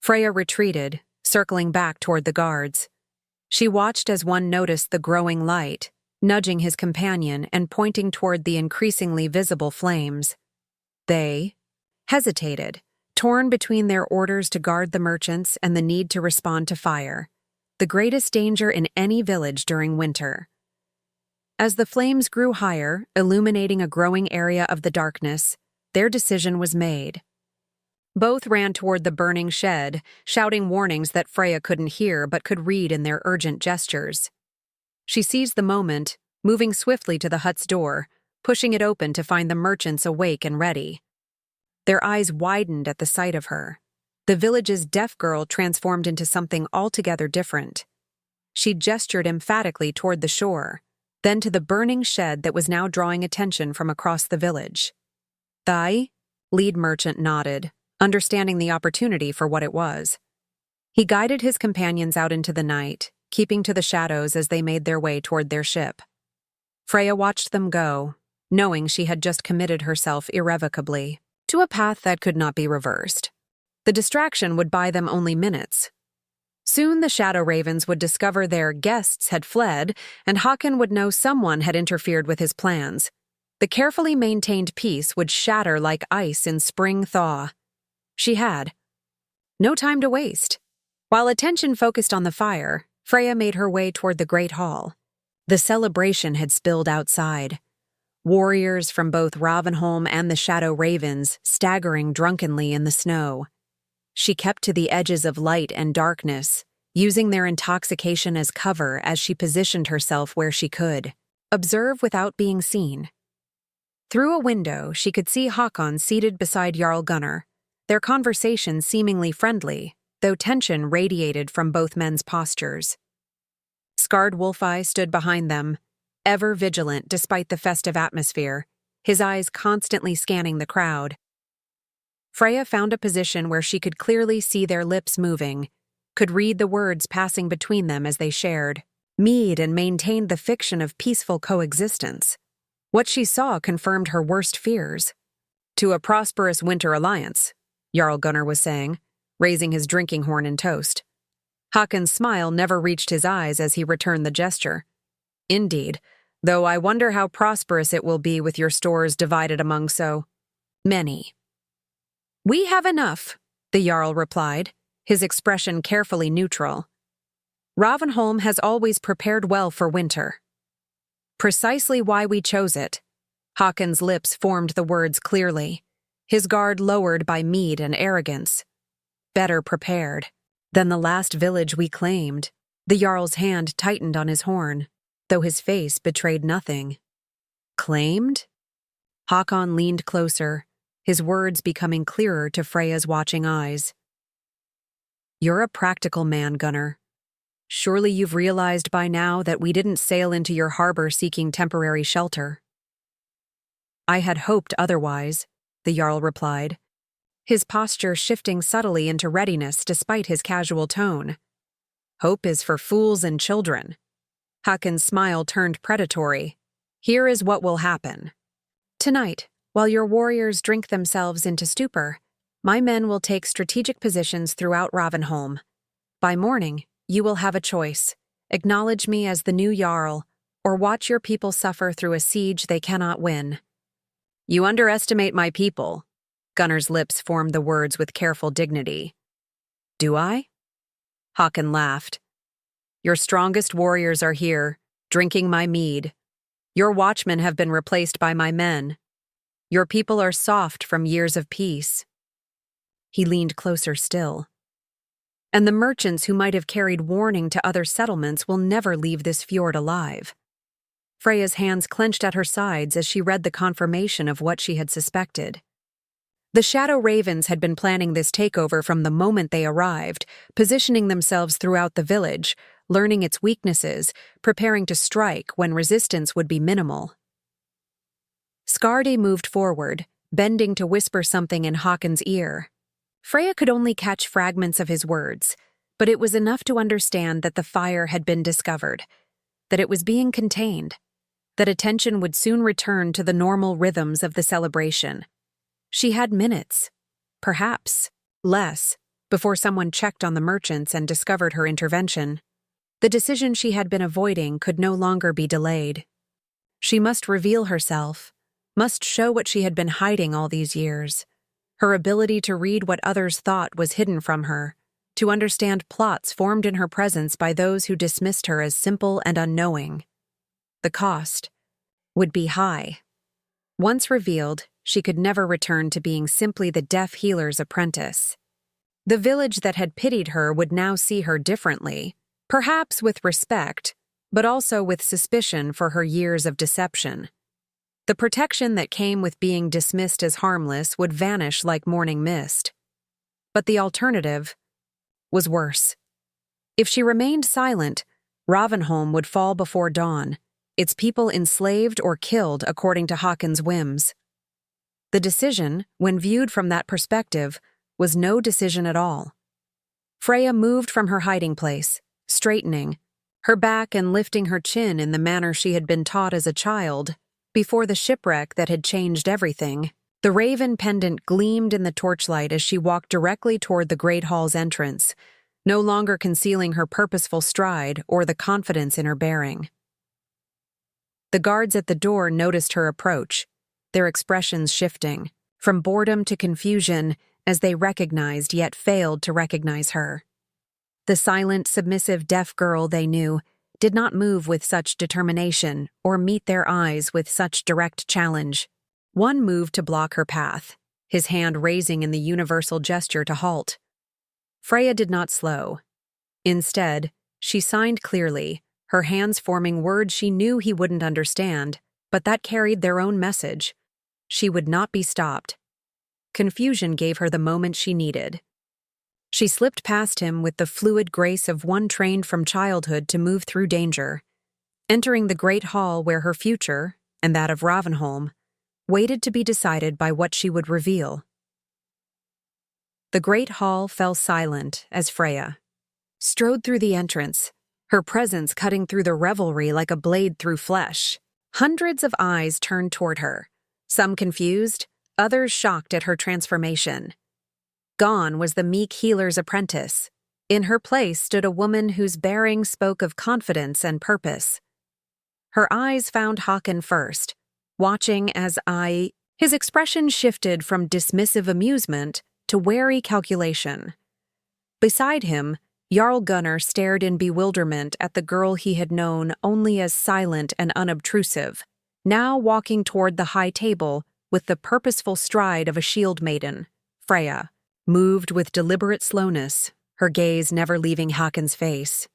Freya retreated, circling back toward the guards. She watched as one noticed the growing light, nudging his companion and pointing toward the increasingly visible flames. They hesitated, torn between their orders to guard the merchants and the need to respond to fire, the greatest danger in any village during winter. As the flames grew higher, illuminating a growing area of the darkness, their decision was made. Both ran toward the burning shed, shouting warnings that Freya couldn't hear but could read in their urgent gestures. She seized the moment, moving swiftly to the hut's door, pushing it open to find the merchants awake and ready. Their eyes widened at the sight of her. The village's deaf girl transformed into something altogether different. She gestured emphatically toward the shore, then to the burning shed that was now drawing attention from across the village. "Thai?" Lead merchant nodded, understanding the opportunity for what it was. He guided his companions out into the night, keeping to the shadows as they made their way toward their ship. Freya watched them go, knowing she had just committed herself irrevocably to a path that could not be reversed. The distraction would buy them only minutes. Soon the Shadow Ravens would discover their guests had fled, and Håkon would know someone had interfered with his plans. The carefully maintained peace would shatter like ice in spring thaw. She had no time to waste. While attention focused on the fire, Freya made her way toward the Great Hall. The celebration had spilled outside. Warriors from both Ravenholm and the Shadow Ravens staggering drunkenly in the snow. She kept to the edges of light and darkness, using their intoxication as cover as she positioned herself where she could observe without being seen. Through a window, she could see Håkon seated beside Jarl Gunnar, their conversation seemingly friendly, though tension radiated from both men's postures. Scarred Wolfeye stood behind them, ever vigilant despite the festive atmosphere, his eyes constantly scanning the crowd. Freya found a position where she could clearly see their lips moving, could read the words passing between them as they shared mead and maintained the fiction of peaceful coexistence. What she saw confirmed her worst fears. "To a prosperous winter alliance," Jarl Gunnar was saying, raising his drinking horn in toast. Håkon's smile never reached his eyes as he returned the gesture. "Indeed, though I wonder how prosperous it will be with your stores divided among so many." "We have enough," the Jarl replied, his expression carefully neutral. "Ravenholm has always prepared well for winter." "Precisely why we chose it." Håkon's lips formed the words clearly, his guard lowered by mead and arrogance. "Better prepared than the last village we claimed." The Jarl's hand tightened on his horn, though his face betrayed nothing. "Claimed?" Håkon leaned closer, his words becoming clearer to Freya's watching eyes. "You're a practical man, Gunnar. Surely you've realized by now that we didn't sail into your harbor seeking temporary shelter." "I had hoped otherwise," the Jarl replied, his posture shifting subtly into readiness despite his casual tone. "Hope is for fools and children." Håkon's smile turned predatory. "Here is what will happen. Tonight, while your warriors drink themselves into stupor, my men will take strategic positions throughout Ravenholm. By morning, you will have a choice. Acknowledge me as the new Jarl, or watch your people suffer through a siege they cannot win." "You underestimate my people." Gunnar's lips formed the words with careful dignity. "Do I?" Håkon laughed. "Your strongest warriors are here, drinking my mead. Your watchmen have been replaced by my men. Your people are soft from years of peace." He leaned closer still. "And the merchants who might have carried warning to other settlements will never leave this fjord alive." Freya's hands clenched at her sides as she read the confirmation of what she had suspected. The Shadow Ravens had been planning this takeover from the moment they arrived, positioning themselves throughout the village, learning its weaknesses, preparing to strike when resistance would be minimal. Skardi moved forward, bending to whisper something in Håkon's ear. Freya could only catch fragments of his words, but it was enough to understand that the fire had been discovered, that it was being contained, that attention would soon return to the normal rhythms of the celebration. She had minutes, perhaps less, before someone checked on the merchants and discovered her intervention. The decision she had been avoiding could no longer be delayed. She must reveal herself, must show what she had been hiding all these years. Her ability to read what others thought was hidden from her, to understand plots formed in her presence by those who dismissed her as simple and unknowing. The cost would be high. Once revealed, she could never return to being simply the deaf healer's apprentice. The village that had pitied her would now see her differently, perhaps with respect, but also with suspicion for her years of deception. The protection that came with being dismissed as harmless would vanish like morning mist. But the alternative was worse. If she remained silent, Ravenholm would fall before dawn, its people enslaved or killed according to Haakon's whims. The decision, when viewed from that perspective, was no decision at all. Freya moved from her hiding place, straightening, her back and lifting her chin in the manner she had been taught as a child, before the shipwreck that had changed everything. The raven pendant gleamed in the torchlight as she walked directly toward the great hall's entrance, no longer concealing her purposeful stride or the confidence in her bearing. The guards at the door noticed her approach, their expressions shifting, from boredom to confusion as they recognized yet failed to recognize her. The silent, submissive deaf girl they knew did not move with such determination or meet their eyes with such direct challenge. One moved to block her path, his hand raising in the universal gesture to halt. Freya did not slow. Instead, she signed clearly, her hands forming words she knew he wouldn't understand, but that carried their own message. She would not be stopped. Confusion gave her the moment she needed. She slipped past him with the fluid grace of one trained from childhood to move through danger, entering the great hall where her future, and that of Ravenholm, waited to be decided by what she would reveal. The great hall fell silent as Freya strode through the entrance, her presence cutting through the revelry like a blade through flesh. Hundreds of eyes turned toward her, some confused, others shocked at her transformation. Gone was the meek healer's apprentice. In her place stood a woman whose bearing spoke of confidence and purpose. Her eyes found Haakon first, watching his expression shifted from dismissive amusement to wary calculation. Beside him, Jarl Gunnar stared in bewilderment at the girl he had known only as silent and unobtrusive, now walking toward the high table with the purposeful stride of a shield maiden. Freya moved with deliberate slowness, her gaze never leaving Haakon's face.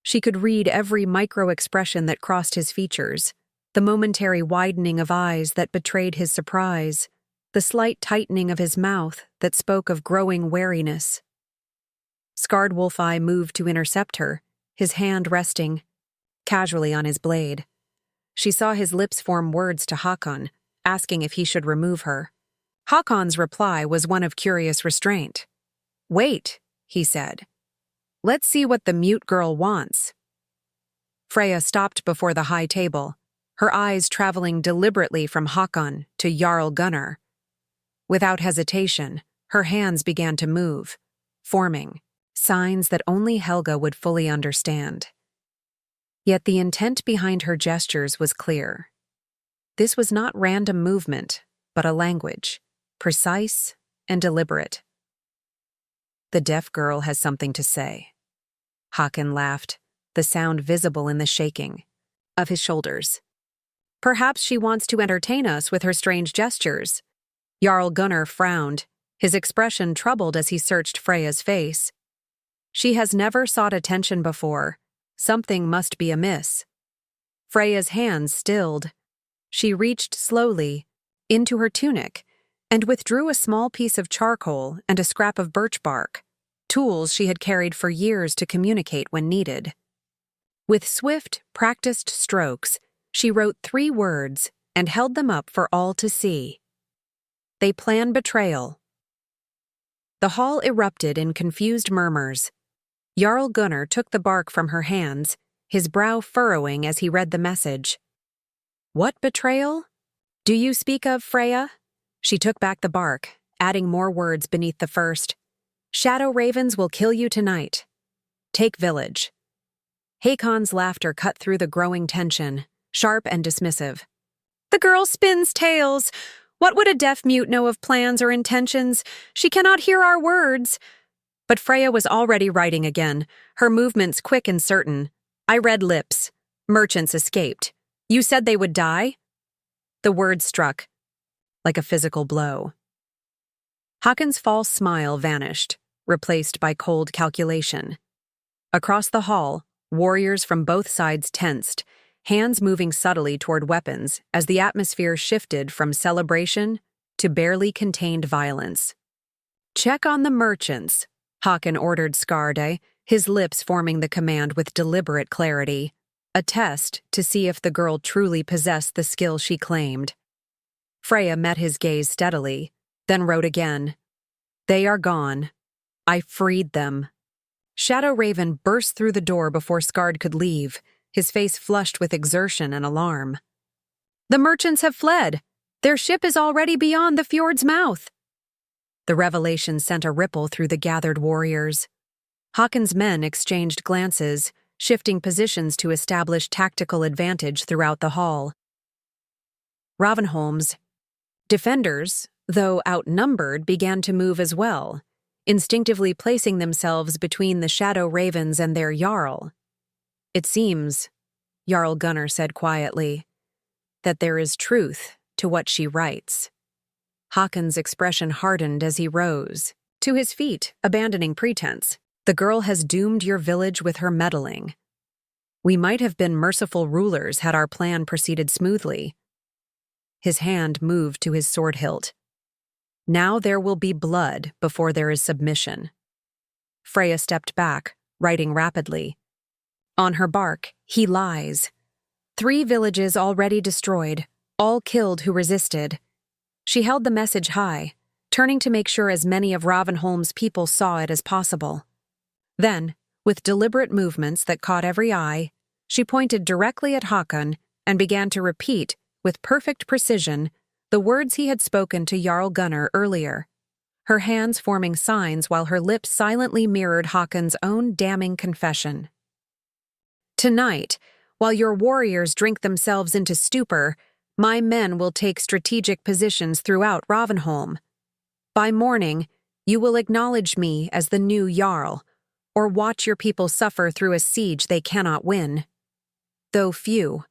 She could read every micro-expression that crossed his features, the momentary widening of eyes that betrayed his surprise, the slight tightening of his mouth that spoke of growing wariness. Scarred Wolfeye moved to intercept her, his hand resting casually on his blade. She saw his lips form words to Haakon, asking if he should remove her. Haakon's reply was one of curious restraint. "Wait," he said. "Let's see what the mute girl wants." Freya stopped before the high table, her eyes traveling deliberately from Haakon to Jarl Gunnar. Without hesitation, her hands began to move, forming signs that only Helga would fully understand. Yet the intent behind her gestures was clear. This was not random movement, but a language, precise and deliberate. "The deaf girl has something to say." Haakon laughed, the sound visible in the shaking of his shoulders. "Perhaps she wants to entertain us with her strange gestures." Jarl Gunnar frowned, his expression troubled as he searched Freya's face. She has never sought attention before. Something must be amiss. Freya's hands stilled. She reached slowly into her tunic and withdrew a small piece of charcoal and a scrap of birch bark, tools she had carried for years to communicate when needed. With swift, practiced strokes, she wrote 3 words and held them up for all to see. "They plan betrayal." The hall erupted in confused murmurs. Jarl Gunnar took the bark from her hands, his brow furrowing as he read the message. "What betrayal? Do you speak of, Freya?" She took back the bark, adding more words beneath the first. "Shadow ravens will kill you tonight. Take village." Haakon's laughter cut through the growing tension, sharp and dismissive. "The girl spins tales. What would a deaf mute know of plans or intentions? She cannot hear our words." But Freya was already writing again, her movements quick and certain. "I read lips. Merchants escaped. You said they would die?" The words struck like a physical blow. Haakon's false smile vanished, replaced by cold calculation. Across the hall, warriors from both sides tensed, hands moving subtly toward weapons as the atmosphere shifted from celebration to barely contained violence. Check on the merchants, Hakan ordered Skarde, his lips forming the command with deliberate clarity, a test to see if the girl truly possessed the skill she claimed. Freya met his gaze steadily, then wrote again. They are gone. I freed them. Shadow Raven burst through the door before Skard could leave, his face flushed with exertion and alarm. The merchants have fled. Their ship is already beyond the fjord's mouth. The revelation sent a ripple through the gathered warriors. Hakon's men exchanged glances, shifting positions to establish tactical advantage throughout the hall. Ravenholm's defenders, though outnumbered, began to move as well, instinctively placing themselves between the Shadow Ravens and their Jarl. It seems, Jarl Gunnar said quietly, that there is truth to what she writes. Hakon's expression hardened as he rose, to his feet, abandoning pretense. The girl has doomed your village with her meddling. We might have been merciful rulers had our plan proceeded smoothly. His hand moved to his sword hilt. Now there will be blood before there is submission. Freya stepped back, writing rapidly. On her bark, he lies. 3 villages already destroyed, all killed who resisted. She held the message high, turning to make sure as many of Ravenholm's people saw it as possible. Then, with deliberate movements that caught every eye, she pointed directly at Hakon and began to repeat, with perfect precision, the words he had spoken to Jarl Gunnar earlier, her hands forming signs while her lips silently mirrored Hakon's own damning confession. Tonight, while your warriors drink themselves into stupor, my men will take strategic positions throughout Ravenholm. By morning, you will acknowledge me as the new Jarl, or watch your people suffer through a siege they cannot win. Though few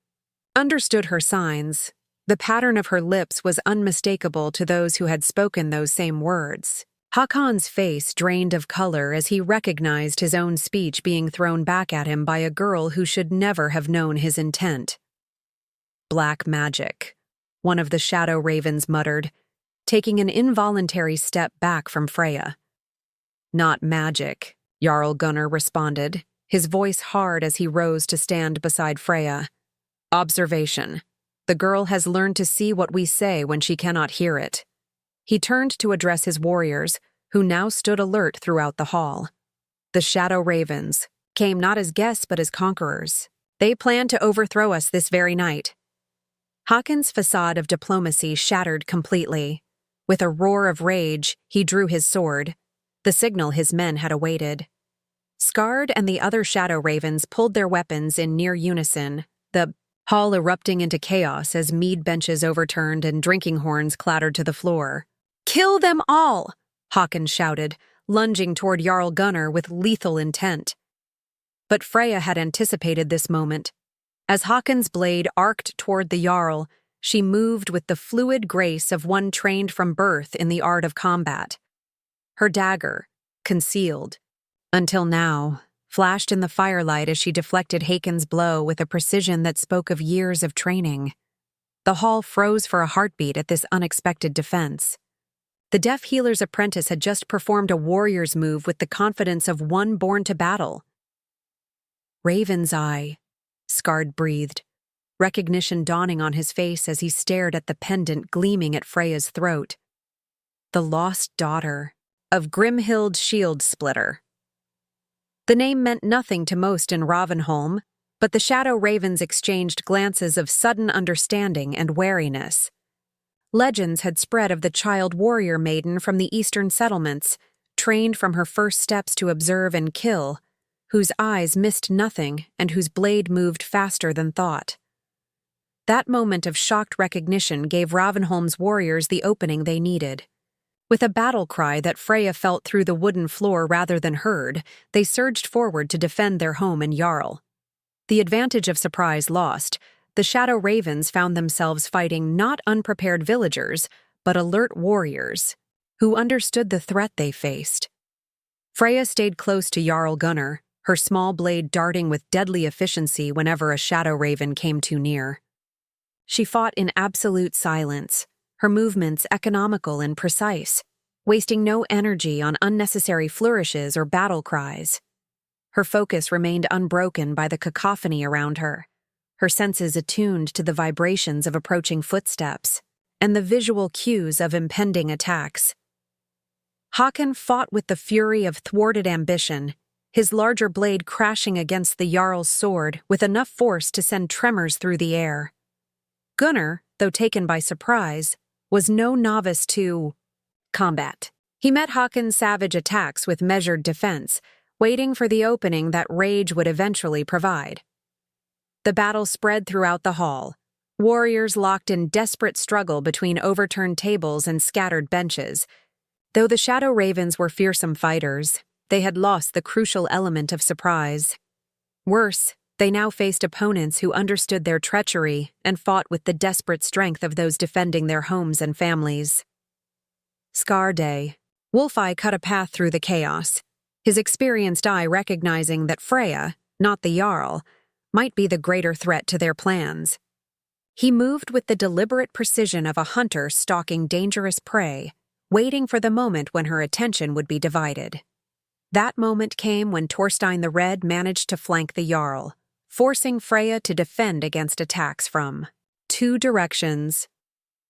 understood her signs, the pattern of her lips was unmistakable to those who had spoken those same words. Hakon's face drained of color as he recognized his own speech being thrown back at him by a girl who should never have known his intent. Black magic, one of the Shadow Ravens muttered, taking an involuntary step back from Freya. Not magic, Jarl Gunnar responded, his voice hard as he rose to stand beside Freya. Observation. The girl has learned to see what we say when she cannot hear it. He turned to address his warriors, who now stood alert throughout the hall. The Shadow Ravens came not as guests but as conquerors. They plan to overthrow us this very night. Hakon's facade of diplomacy shattered completely. With a roar of rage, he drew his sword, the signal his men had awaited. Skard and the other Shadow Ravens pulled their weapons in near unison, the hall erupting into chaos as mead benches overturned and drinking horns clattered to the floor. "Kill them all!" Hakon shouted, lunging toward Jarl Gunnar with lethal intent. But Freya had anticipated this moment. As Hakon's blade arced toward the Jarl, she moved with the fluid grace of one trained from birth in the art of combat. Her dagger, concealed, until now, flashed in the firelight as she deflected Hakon's blow with a precision that spoke of years of training. The hall froze for a heartbeat at this unexpected defense. The deaf healer's apprentice had just performed a warrior's move with the confidence of one born to battle. Raven's eye, Skard breathed, recognition dawning on his face as he stared at the pendant gleaming at Freya's throat. The lost daughter of Grimhild Shield-Splitter. The name meant nothing to most in Ravenholm, but the Shadow Ravens exchanged glances of sudden understanding and wariness. Legends had spread of the child warrior maiden from the eastern settlements, trained from her first steps to observe and kill, whose eyes missed nothing and whose blade moved faster than thought. That moment of shocked recognition gave Ravenholm's warriors the opening they needed. With a battle cry that Freya felt through the wooden floor rather than heard, they surged forward to defend their home and Jarl. The advantage of surprise lost, the Shadow Ravens found themselves fighting not unprepared villagers, but alert warriors, who understood the threat they faced. Freya stayed close to Jarl Gunnar, her small blade darting with deadly efficiency whenever a Shadow Raven came too near. She fought in absolute silence, her movements economical and precise. wasting no energy on unnecessary flourishes or battle cries. Her focus remained unbroken by the cacophony around her, her senses attuned to the vibrations of approaching footsteps and the visual cues of impending attacks. Håkon fought with the fury of thwarted ambition, his larger blade crashing against the Jarl's sword with enough force to send tremors through the air. Gunnar, though taken by surprise, was no novice to combat. He met Håkon's savage attacks with measured defense, waiting for the opening that rage would eventually provide. The battle spread throughout the hall, warriors locked in desperate struggle between overturned tables and scattered benches. Though the Shadow Ravens were fearsome fighters, they had lost the crucial element of surprise. Worse, they now faced opponents who understood their treachery and fought with the desperate strength of those defending their homes and families. Scar Day. Wolfeye cut a path through the chaos, his experienced eye recognizing that Freya, not the Jarl, might be the greater threat to their plans. He moved with the deliberate precision of a hunter stalking dangerous prey, waiting for the moment when her attention would be divided. That moment came when Torstein the Red managed to flank the Jarl, forcing Freya to defend against attacks from two directions.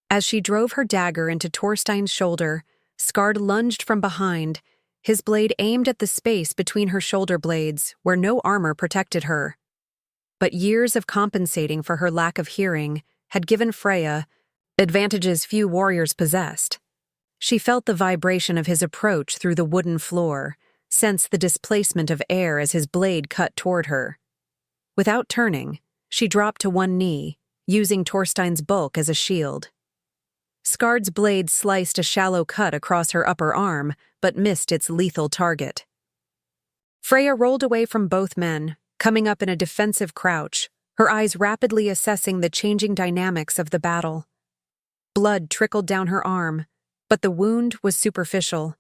As she drove her dagger into Torstein's shoulder, Skard lunged from behind, his blade aimed at the space between her shoulder blades where no armor protected her. But years of compensating for her lack of hearing had given Freya advantages few warriors possessed. She felt the vibration of his approach through the wooden floor, sensed the displacement of air as his blade cut toward her. Without turning, she dropped to one knee, using Torstein's bulk as a shield. Skard's blade sliced a shallow cut across her upper arm, but missed its lethal target. Freya rolled away from both men, coming up in a defensive crouch, her eyes rapidly assessing the changing dynamics of the battle. Blood trickled down her arm, but the wound was superficial.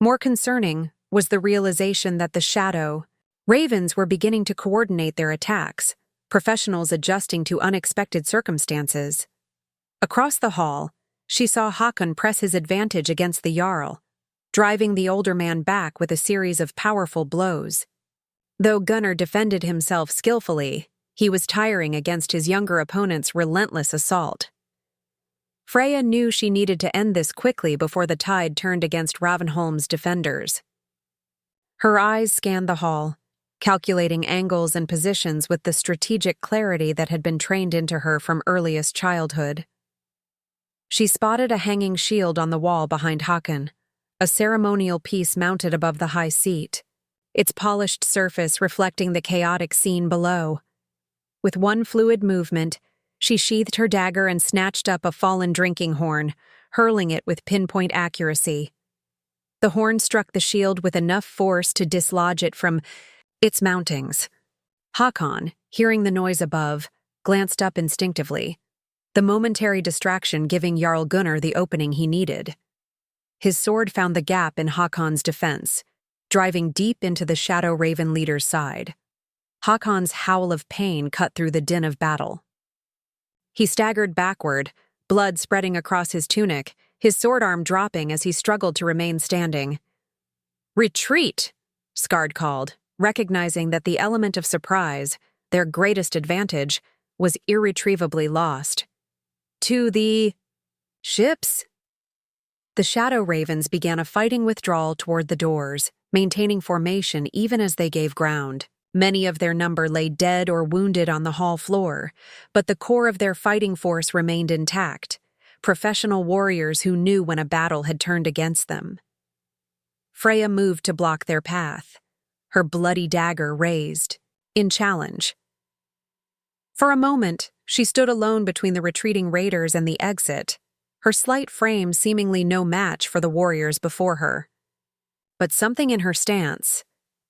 More concerning was the realization that the Shadow Ravens were beginning to coordinate their attacks, professionals adjusting to unexpected circumstances. Across the hall, she saw Håkon press his advantage against the Jarl, driving the older man back with a series of powerful blows. Though Gunnar defended himself skillfully, he was tiring against his younger opponent's relentless assault. Freya knew she needed to end this quickly before the tide turned against Ravenholm's defenders. Her eyes scanned the hall, calculating angles and positions with the strategic clarity that had been trained into her from earliest childhood. She spotted a hanging shield on the wall behind Håkon, a ceremonial piece mounted above the high seat, its polished surface reflecting the chaotic scene below. With one fluid movement, she sheathed her dagger and snatched up a fallen drinking horn, hurling it with pinpoint accuracy. The horn struck the shield with enough force to dislodge it from its mountings. Håkon, hearing the noise above, glanced up instinctively, the momentary distraction giving Jarl Gunnar the opening he needed. His sword found the gap in Håkon's defense, driving deep into the Shadow Raven leader's side. Håkon's howl of pain cut through the din of battle. He staggered backward, blood spreading across his tunic, his sword arm dropping as he struggled to remain standing. "Retreat!" Skard called, recognizing that the element of surprise, their greatest advantage, was irretrievably lost. "To the ships?" The Shadow Ravens began a fighting withdrawal toward the doors, maintaining formation even as they gave ground. Many of their number lay dead or wounded on the hall floor, but the core of their fighting force remained intact, professional warriors who knew when a battle had turned against them. Freya moved to block their path, her bloody dagger raised, in challenge. For a moment, she stood alone between the retreating raiders and the exit, her slight frame seemingly no match for the warriors before her. But something in her stance,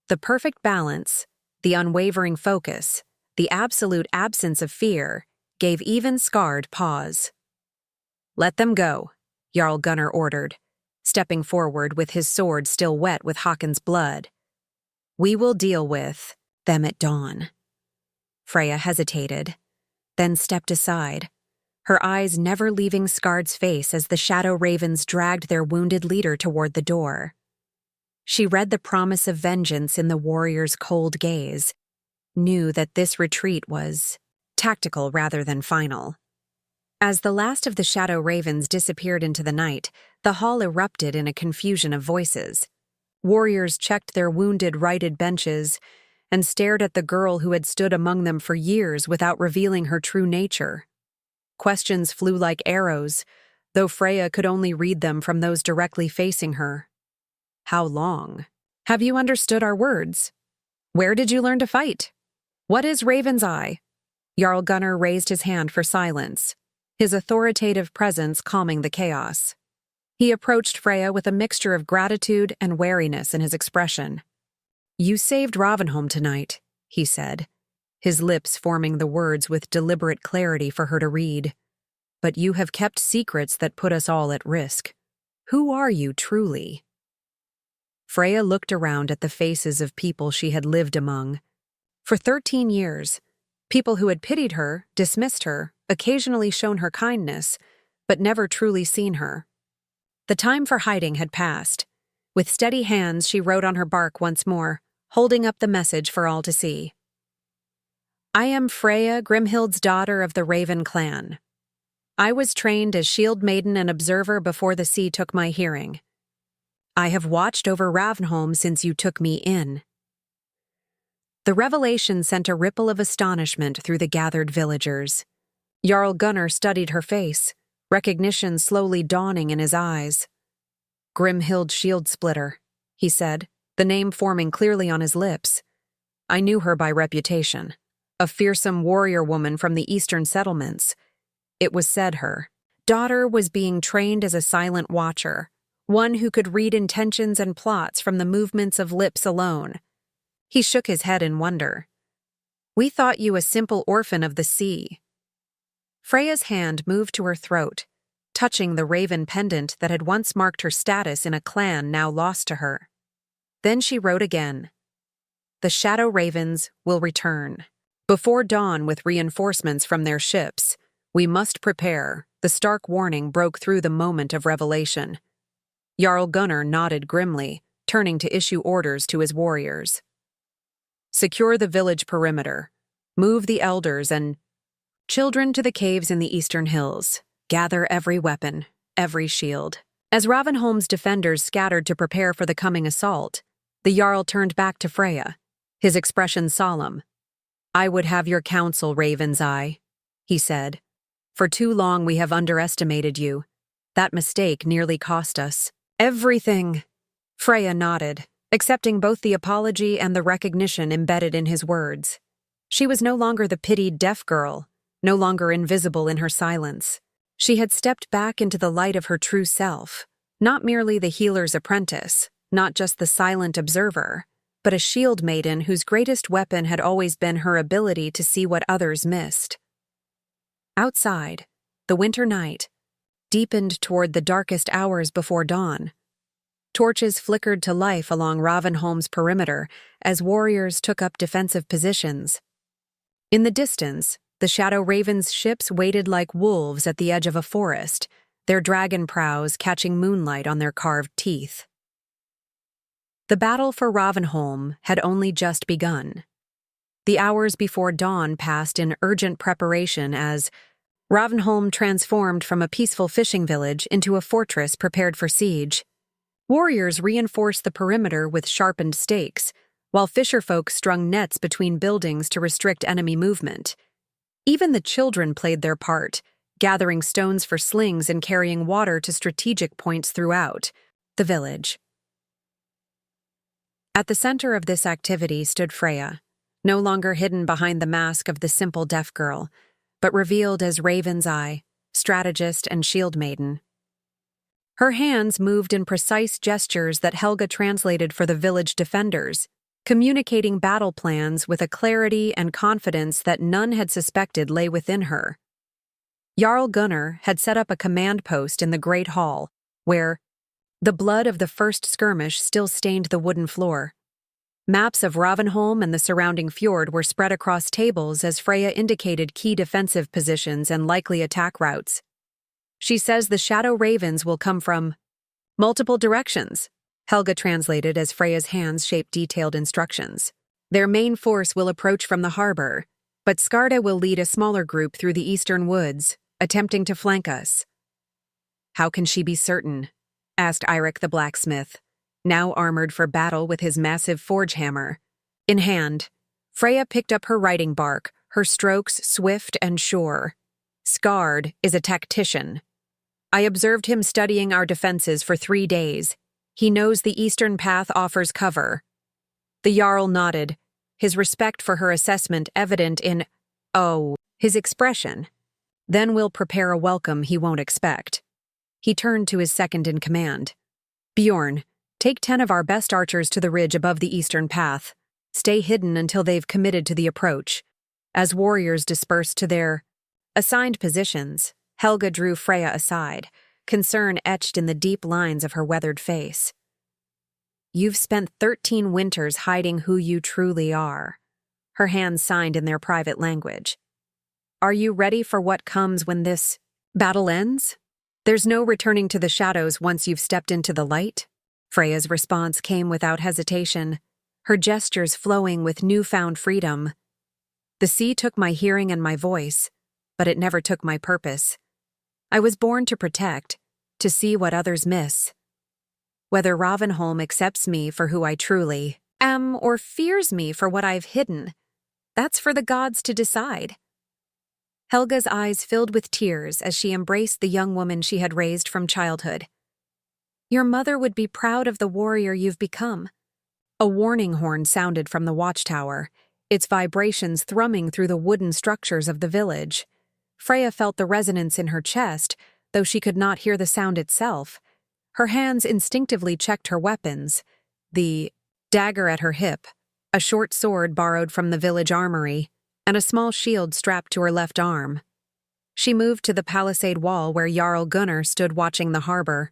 the perfect balance, the unwavering focus, the absolute absence of fear, gave even Skard pause. "Let them go," Jarl Gunnar ordered, stepping forward with his sword still wet with Håkon's blood. "We will deal with them at dawn." Freya hesitated, then stepped aside, her eyes never leaving Skard's face as the Shadow Ravens dragged their wounded leader toward the door. She read the promise of vengeance in the warrior's cold gaze, knew that this retreat was tactical rather than final. As the last of the Shadow Ravens disappeared into the night, the hall erupted in a confusion of voices. Warriors checked their wounded righted benches and stared at the girl who had stood among them for years without revealing her true nature. Questions flew like arrows, though Freya could only read them from those directly facing her. How long? Have you understood our words? Where did you learn to fight? What is Raven's Eye? Jarl Gunnar raised his hand for silence, his authoritative presence calming the chaos. He approached Freya with a mixture of gratitude and wariness in his expression. You saved Ravenholm tonight, he said, his lips forming the words with deliberate clarity for her to read. But you have kept secrets that put us all at risk. Who are you truly? Freya looked around at the faces of people she had lived among. For 13 years, people who had pitied her, dismissed her, occasionally shown her kindness, but never truly seen her. The time for hiding had passed. With steady hands, she wrote on her bark once more, holding up the message for all to see. I am Freya, Grimhild's daughter of the Raven clan. I was trained as shield maiden and observer before the sea took my hearing. I have watched over Ravenholm since you took me in. The revelation sent a ripple of astonishment through the gathered villagers. Jarl Gunnar studied her face, recognition slowly dawning in his eyes. Grimhild Shieldsplitter, he said, the name forming clearly on his lips. I knew her by reputation, a fearsome warrior woman from the eastern settlements. It was said her daughter was being trained as a silent watcher, one who could read intentions and plots from the movements of lips alone. He shook his head in wonder. We thought you a simple orphan of the sea. Freya's hand moved to her throat, touching the raven pendant that had once marked her status in a clan now lost to her. Then she wrote again. The Shadow Ravens will return. Before dawn with reinforcements from their ships, we must prepare. The stark warning broke through the moment of revelation. Jarl Gunnar nodded grimly, turning to issue orders to his warriors. Secure the village perimeter. Move the elders and children to the caves in the eastern hills. Gather every weapon, every shield. As Ravenholm's defenders scattered to prepare for the coming assault, the Jarl turned back to Freya, his expression solemn. I would have your counsel, Raven's Eye, he said. For too long we have underestimated you. That mistake nearly cost us everything. Freya nodded, accepting both the apology and the recognition embedded in his words. She was no longer the pitied deaf girl, no longer invisible in her silence. She had stepped back into the light of her true self, not merely the healer's apprentice, not just the silent observer, but a shield maiden whose greatest weapon had always been her ability to see what others missed. Outside, the winter night deepened toward the darkest hours before dawn. Torches flickered to life along Ravenholm's perimeter as warriors took up defensive positions. In the distance, the Shadow Ravens' ships waited like wolves at the edge of a forest, their dragon prows catching moonlight on their carved teeth. The battle for Ravenholm had only just begun. The hours before dawn passed in urgent preparation as Ravenholm transformed from a peaceful fishing village into a fortress prepared for siege. Warriors reinforced the perimeter with sharpened stakes, while fisherfolk strung nets between buildings to restrict enemy movement. Even the children played their part, gathering stones for slings and carrying water to strategic points throughout the village. At the center of this activity stood Freya, no longer hidden behind the mask of the simple deaf girl, but revealed as Raven's Eye, strategist and shield maiden. Her hands moved in precise gestures that Helga translated for the village defenders, communicating battle plans with a clarity and confidence that none had suspected lay within her. Jarl Gunnar had set up a command post in the Great Hall, where the blood of the first skirmish still stained the wooden floor. Maps of Ravenholm and the surrounding fjord were spread across tables as Freya indicated key defensive positions and likely attack routes. She says the Shadow Ravens will come from multiple directions, Helga translated as Freya's hands shaped detailed instructions. Their main force will approach from the harbor, but Skarda will lead a smaller group through the eastern woods, attempting to flank us. How can she be certain? Asked Eirik the blacksmith, now armored for battle with his massive forge hammer. In hand, Freya picked up her writing bark, her strokes swift and sure. Skard is a tactician. I observed him studying our defenses for 3 days. He knows the eastern path offers cover. The Jarl nodded, his respect for her assessment evident in, his expression. Then we'll prepare a welcome he won't expect. He turned to his second-in-command. Bjorn, take 10 of our best archers to the ridge above the eastern path. Stay hidden until they've committed to the approach. As warriors disperse to their assigned positions, Helga drew Freya aside, concern etched in the deep lines of her weathered face. You've spent 13 winters hiding who you truly are. Her hands signed in their private language. Are you ready for what comes when this battle ends? There's no returning to the shadows once you've stepped into the light? Freya's response came without hesitation, her gestures flowing with newfound freedom. The sea took my hearing and my voice, but it never took my purpose. I was born to protect, to see what others miss. Whether Ravenholm accepts me for who I truly am or fears me for what I've hidden, that's for the gods to decide. Helga's eyes filled with tears as she embraced the young woman she had raised from childhood. Your mother would be proud of the warrior you've become. A warning horn sounded from the watchtower, its vibrations thrumming through the wooden structures of the village. Freya felt the resonance in her chest, though she could not hear the sound itself. Her hands instinctively checked her weapons, the dagger at her hip, a short sword borrowed from the village armory, and a small shield strapped to her left arm. She moved to the palisade wall where Jarl Gunnar stood watching the harbor.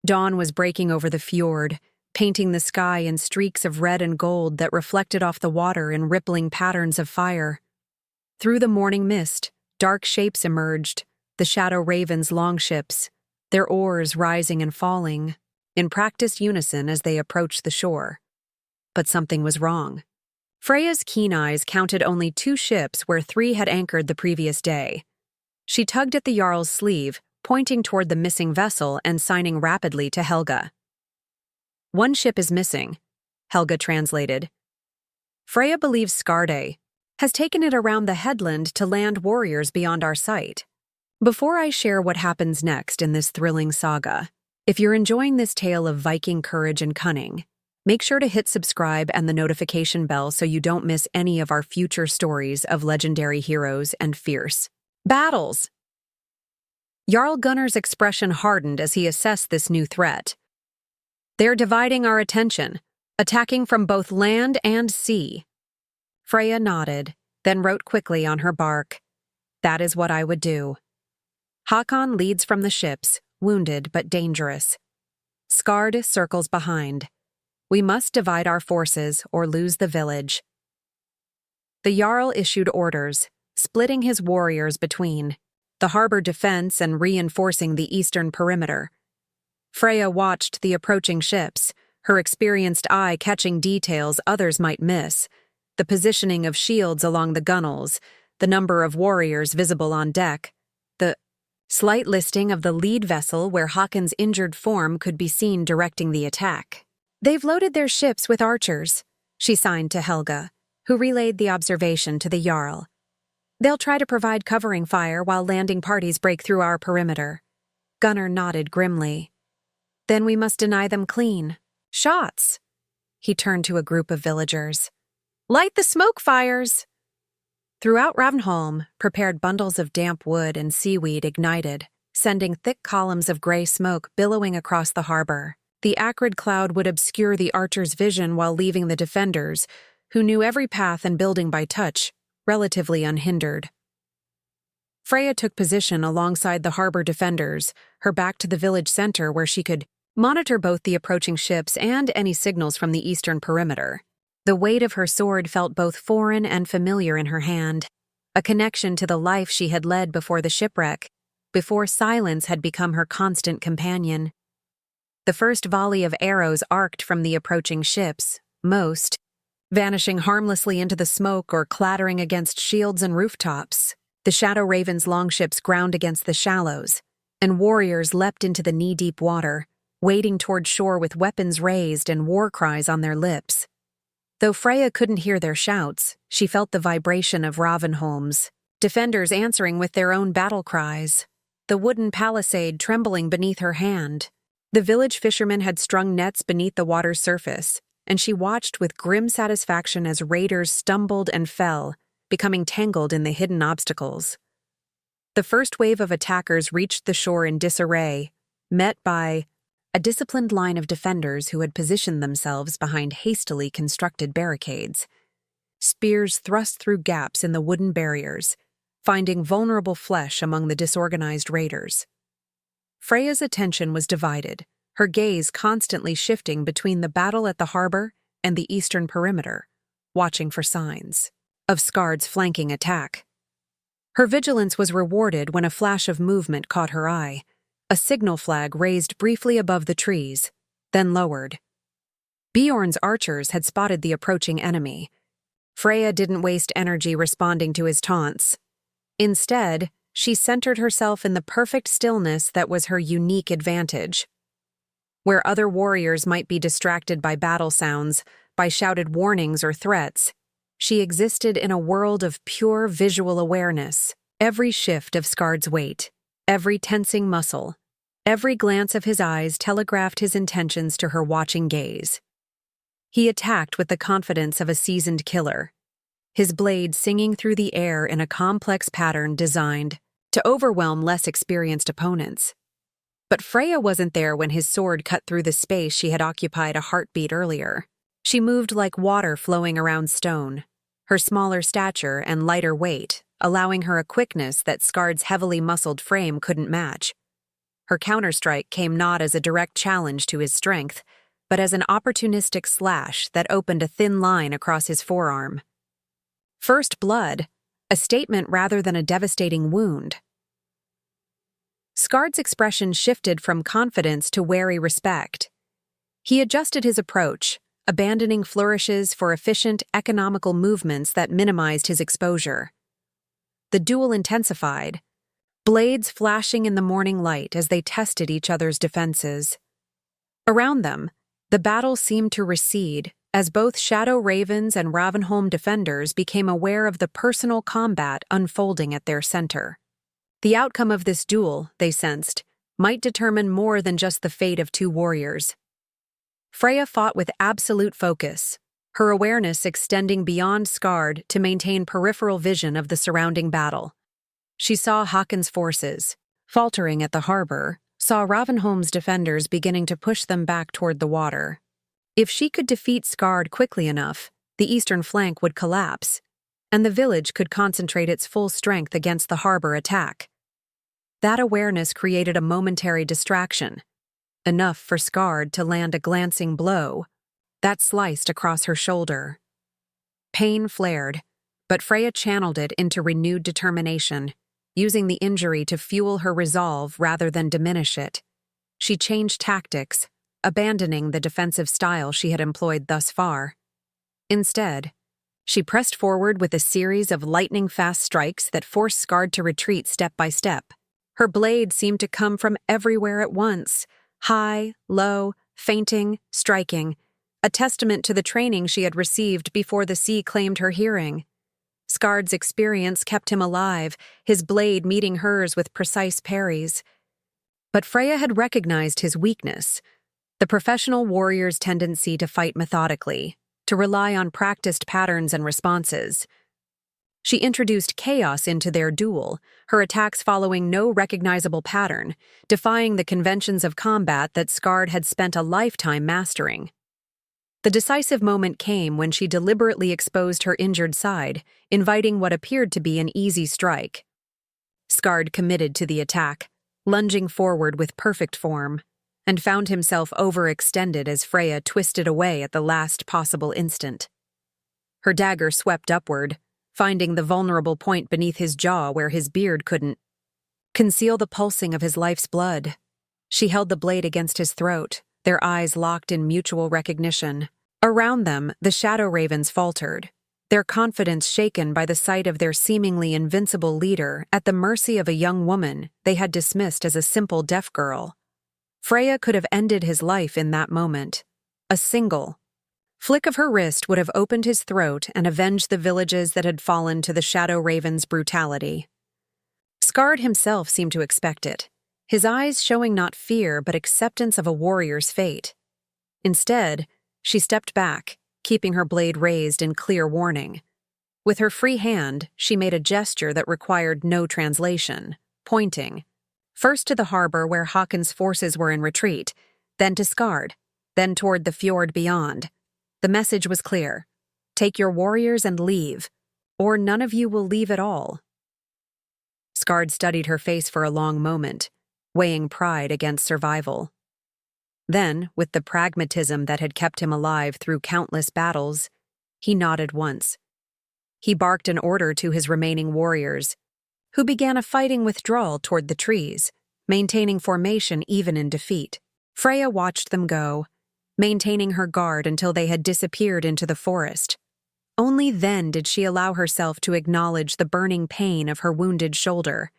Dawn was breaking over the fjord, painting the sky in streaks of red and gold that reflected off the water in rippling patterns of fire. Through the morning mist, dark shapes emerged, the Shadow Ravens' longships, their oars rising and falling, in practiced unison as they approached the shore. But something was wrong. Freya's keen eyes counted only 2 ships where 3 had anchored the previous day. She tugged at the Jarl's sleeve, pointing toward the missing vessel and signing rapidly to Helga. One ship is missing, Helga translated. Freya believes Skarda has taken it around the headland to land warriors beyond our sight. Before I share what happens next in this thrilling saga, if you're enjoying this tale of Viking courage and cunning, make sure to hit subscribe and the notification bell so you don't miss any of our future stories of legendary heroes and fierce battles. Jarl Gunnar's expression hardened as he assessed this new threat. They're dividing our attention, attacking from both land and sea. Freya nodded, then wrote quickly on her bark. That is what I would do. Hakon leads from the ships, wounded but dangerous. Skard circles behind. We must divide our forces or lose the village. The Jarl issued orders, splitting his warriors between the harbor defense and reinforcing the eastern perimeter. Freya watched the approaching ships, her experienced eye catching details others might miss, the positioning of shields along the gunwales, the number of warriors visible on deck, the slight listing of the lead vessel where Hakon's injured form could be seen directing the attack. They've loaded their ships with archers, she signed to Helga, who relayed the observation to the Jarl. They'll try to provide covering fire while landing parties break through our perimeter. Gunnar nodded grimly. Then we must deny them clean shots. He turned to a group of villagers. Light the smoke fires! Throughout Ravenholm, prepared bundles of damp wood and seaweed ignited, sending thick columns of gray smoke billowing across the harbor. The acrid cloud would obscure the archers' vision while leaving the defenders, who knew every path and building by touch, relatively unhindered. Freya took position alongside the harbor defenders, her back to the village center where she could monitor both the approaching ships and any signals from the eastern perimeter. The weight of her sword felt both foreign and familiar in her hand, a connection to the life she had led before the shipwreck, before silence had become her constant companion. The first volley of arrows arced from the approaching ships, most vanishing harmlessly into the smoke or clattering against shields and rooftops. The Shadow Raven's longships ground against the shallows, and warriors leapt into the knee-deep water, wading toward shore with weapons raised and war cries on their lips. Though Freya couldn't hear their shouts, she felt the vibration of Ravenholm's defenders answering with their own battle cries, the wooden palisade trembling beneath her hand. The village fishermen had strung nets beneath the water's surface, and she watched with grim satisfaction as raiders stumbled and fell, becoming tangled in the hidden obstacles. The first wave of attackers reached the shore in disarray, met by a disciplined line of defenders who had positioned themselves behind hastily constructed barricades. Spears thrust through gaps in the wooden barriers, finding vulnerable flesh among the disorganized raiders. Freya's attention was divided, her gaze constantly shifting between the battle at the harbor and the eastern perimeter, watching for signs of Skard's flanking attack. Her vigilance was rewarded when a flash of movement caught her eye, a signal flag raised briefly above the trees, then lowered. Bjorn's archers had spotted the approaching enemy. Freya didn't waste energy responding to his taunts. Instead, she centered herself in the perfect stillness that was her unique advantage. Where other warriors might be distracted by battle sounds, by shouted warnings or threats, she existed in a world of pure visual awareness. Every shift of Skard's weight, every tensing muscle, every glance of his eyes telegraphed his intentions to her watching gaze. He attacked with the confidence of a seasoned killer, his blade singing through the air in a complex pattern designed to overwhelm less experienced opponents. But Freya wasn't there when his sword cut through the space she had occupied a heartbeat earlier. She moved like water flowing around stone, her smaller stature and lighter weight allowing her a quickness that Skard's heavily muscled frame couldn't match. Her counterstrike came not as a direct challenge to his strength, but as an opportunistic slash that opened a thin line across his forearm. First blood, a statement rather than a devastating wound. Skard's expression shifted from confidence to wary respect. He adjusted his approach, abandoning flourishes for efficient, economical movements that minimized his exposure. The duel intensified, blades flashing in the morning light as they tested each other's defenses. Around them, the battle seemed to recede as both Shadow Ravens and Ravenholm defenders became aware of the personal combat unfolding at their center. The outcome of this duel, they sensed, might determine more than just the fate of two warriors. Freya fought with absolute focus, her awareness extending beyond Skard to maintain peripheral vision of the surrounding battle. She saw Hakon's forces, faltering at the harbor, saw Ravenholm's defenders beginning to push them back toward the water. If she could defeat Skard quickly enough, the eastern flank would collapse, and the village could concentrate its full strength against the harbor attack. That awareness created a momentary distraction, enough for Skard to land a glancing blow that sliced across her shoulder. Pain flared, but Freya channeled it into renewed determination, using the injury to fuel her resolve rather than diminish it. She changed tactics, abandoning the defensive style she had employed thus far. Instead, she pressed forward with a series of lightning-fast strikes that forced Skard to retreat step by step. Her blade seemed to come from everywhere at once, high, low, feinting, striking, a testament to the training she had received before the sea claimed her hearing. Skard's experience kept him alive, his blade meeting hers with precise parries. But Freya had recognized his weakness, the professional warrior's tendency to fight methodically, to rely on practiced patterns and responses. She introduced chaos into their duel, her attacks following no recognizable pattern, defying the conventions of combat that Skard had spent a lifetime mastering. The decisive moment came when she deliberately exposed her injured side, inviting what appeared to be an easy strike. Skard committed to the attack, lunging forward with perfect form, and found himself overextended as Freya twisted away at the last possible instant. Her dagger swept upward, finding the vulnerable point beneath his jaw where his beard couldn't conceal the pulsing of his life's blood. She held the blade against his throat, their eyes locked in mutual recognition. Around them, the Shadow Ravens faltered, their confidence shaken by the sight of their seemingly invincible leader at the mercy of a young woman they had dismissed as a simple deaf girl. Freya could have ended his life in that moment. A single flick of her wrist would have opened his throat and avenged the villages that had fallen to the Shadow Raven's brutality. Skard himself seemed to expect it, his eyes showing not fear but acceptance of a warrior's fate. Instead, she stepped back, keeping her blade raised in clear warning. With her free hand, she made a gesture that required no translation, pointing, first to the harbor where Hakon's forces were in retreat, then to Skard, then toward the fjord beyond. The message was clear: take your warriors and leave, or none of you will leave at all. Skard studied her face for a long moment, weighing pride against survival. Then, with the pragmatism that had kept him alive through countless battles, he nodded once. He barked an order to his remaining warriors, who began a fighting withdrawal toward the trees, maintaining formation even in defeat. Freya watched them go, maintaining her guard until they had disappeared into the forest. Only then did she allow herself to acknowledge the burning pain of her wounded shoulder,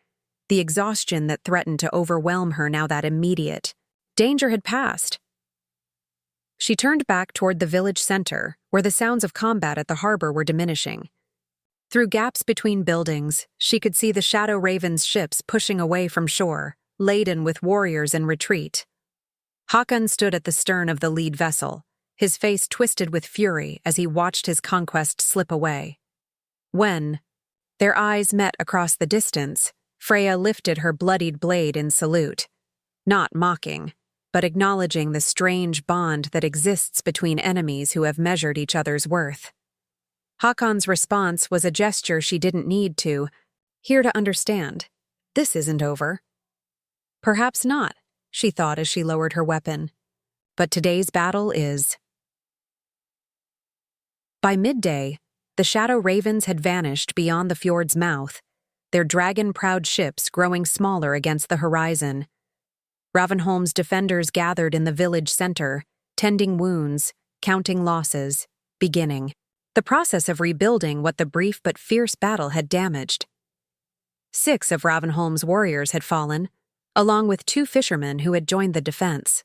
the exhaustion that threatened to overwhelm her now that immediate danger had passed. She turned back toward the village center, where the sounds of combat at the harbor were diminishing. Through gaps between buildings, she could see the Shadow Raven's ships pushing away from shore, laden with warriors in retreat. Hakon stood at the stern of the lead vessel, his face twisted with fury as he watched his conquest slip away. When their eyes met across the distance, Freya lifted her bloodied blade in salute, not mocking, but acknowledging the strange bond that exists between enemies who have measured each other's worth. Hakon's response was a gesture she didn't need to hear to understand. This isn't over. Perhaps not, she thought as she lowered her weapon. But today's battle is. By midday, the Shadow Ravens had vanished beyond the fjord's mouth, their dragon-proud ships growing smaller against the horizon. Ravenholm's defenders gathered in the village center, tending wounds, counting losses, beginning the process of rebuilding what the brief but fierce battle had damaged. 6 of Ravenholm's warriors had fallen, along with 2 fishermen who had joined the defense.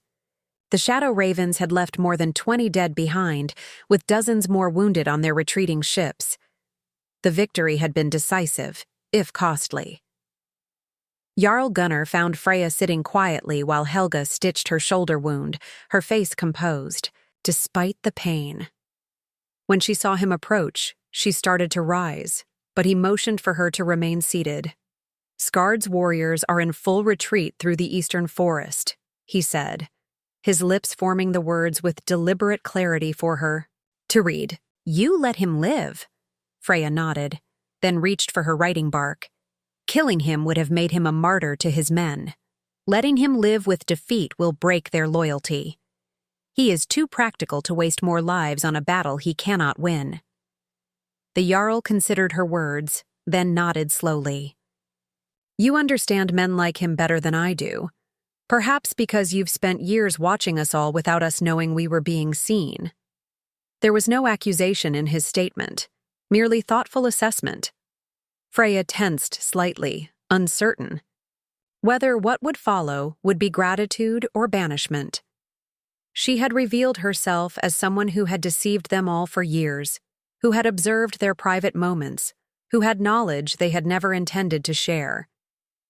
The Shadow Ravens had left more than 20 dead behind, with dozens more wounded on their retreating ships. The victory had been decisive, if costly. Jarl Gunnar found Freya sitting quietly while Helga stitched her shoulder wound, her face composed, despite the pain. When she saw him approach, she started to rise, but he motioned for her to remain seated. Skard's warriors are in full retreat through the eastern forest, he said, his lips forming the words with deliberate clarity for her to read. You let him live. Freya nodded, then reached for her writing bark. Killing him would have made him a martyr to his men. Letting him live with defeat will break their loyalty. He is too practical to waste more lives on a battle he cannot win. The Jarl considered her words, then nodded slowly. You understand men like him better than I do. Perhaps because you've spent years watching us all without us knowing we were being seen. There was no accusation in his statement, merely thoughtful assessment. Freya tensed slightly, uncertain whether what would follow would be gratitude or banishment. She had revealed herself as someone who had deceived them all for years, who had observed their private moments, who had knowledge they had never intended to share.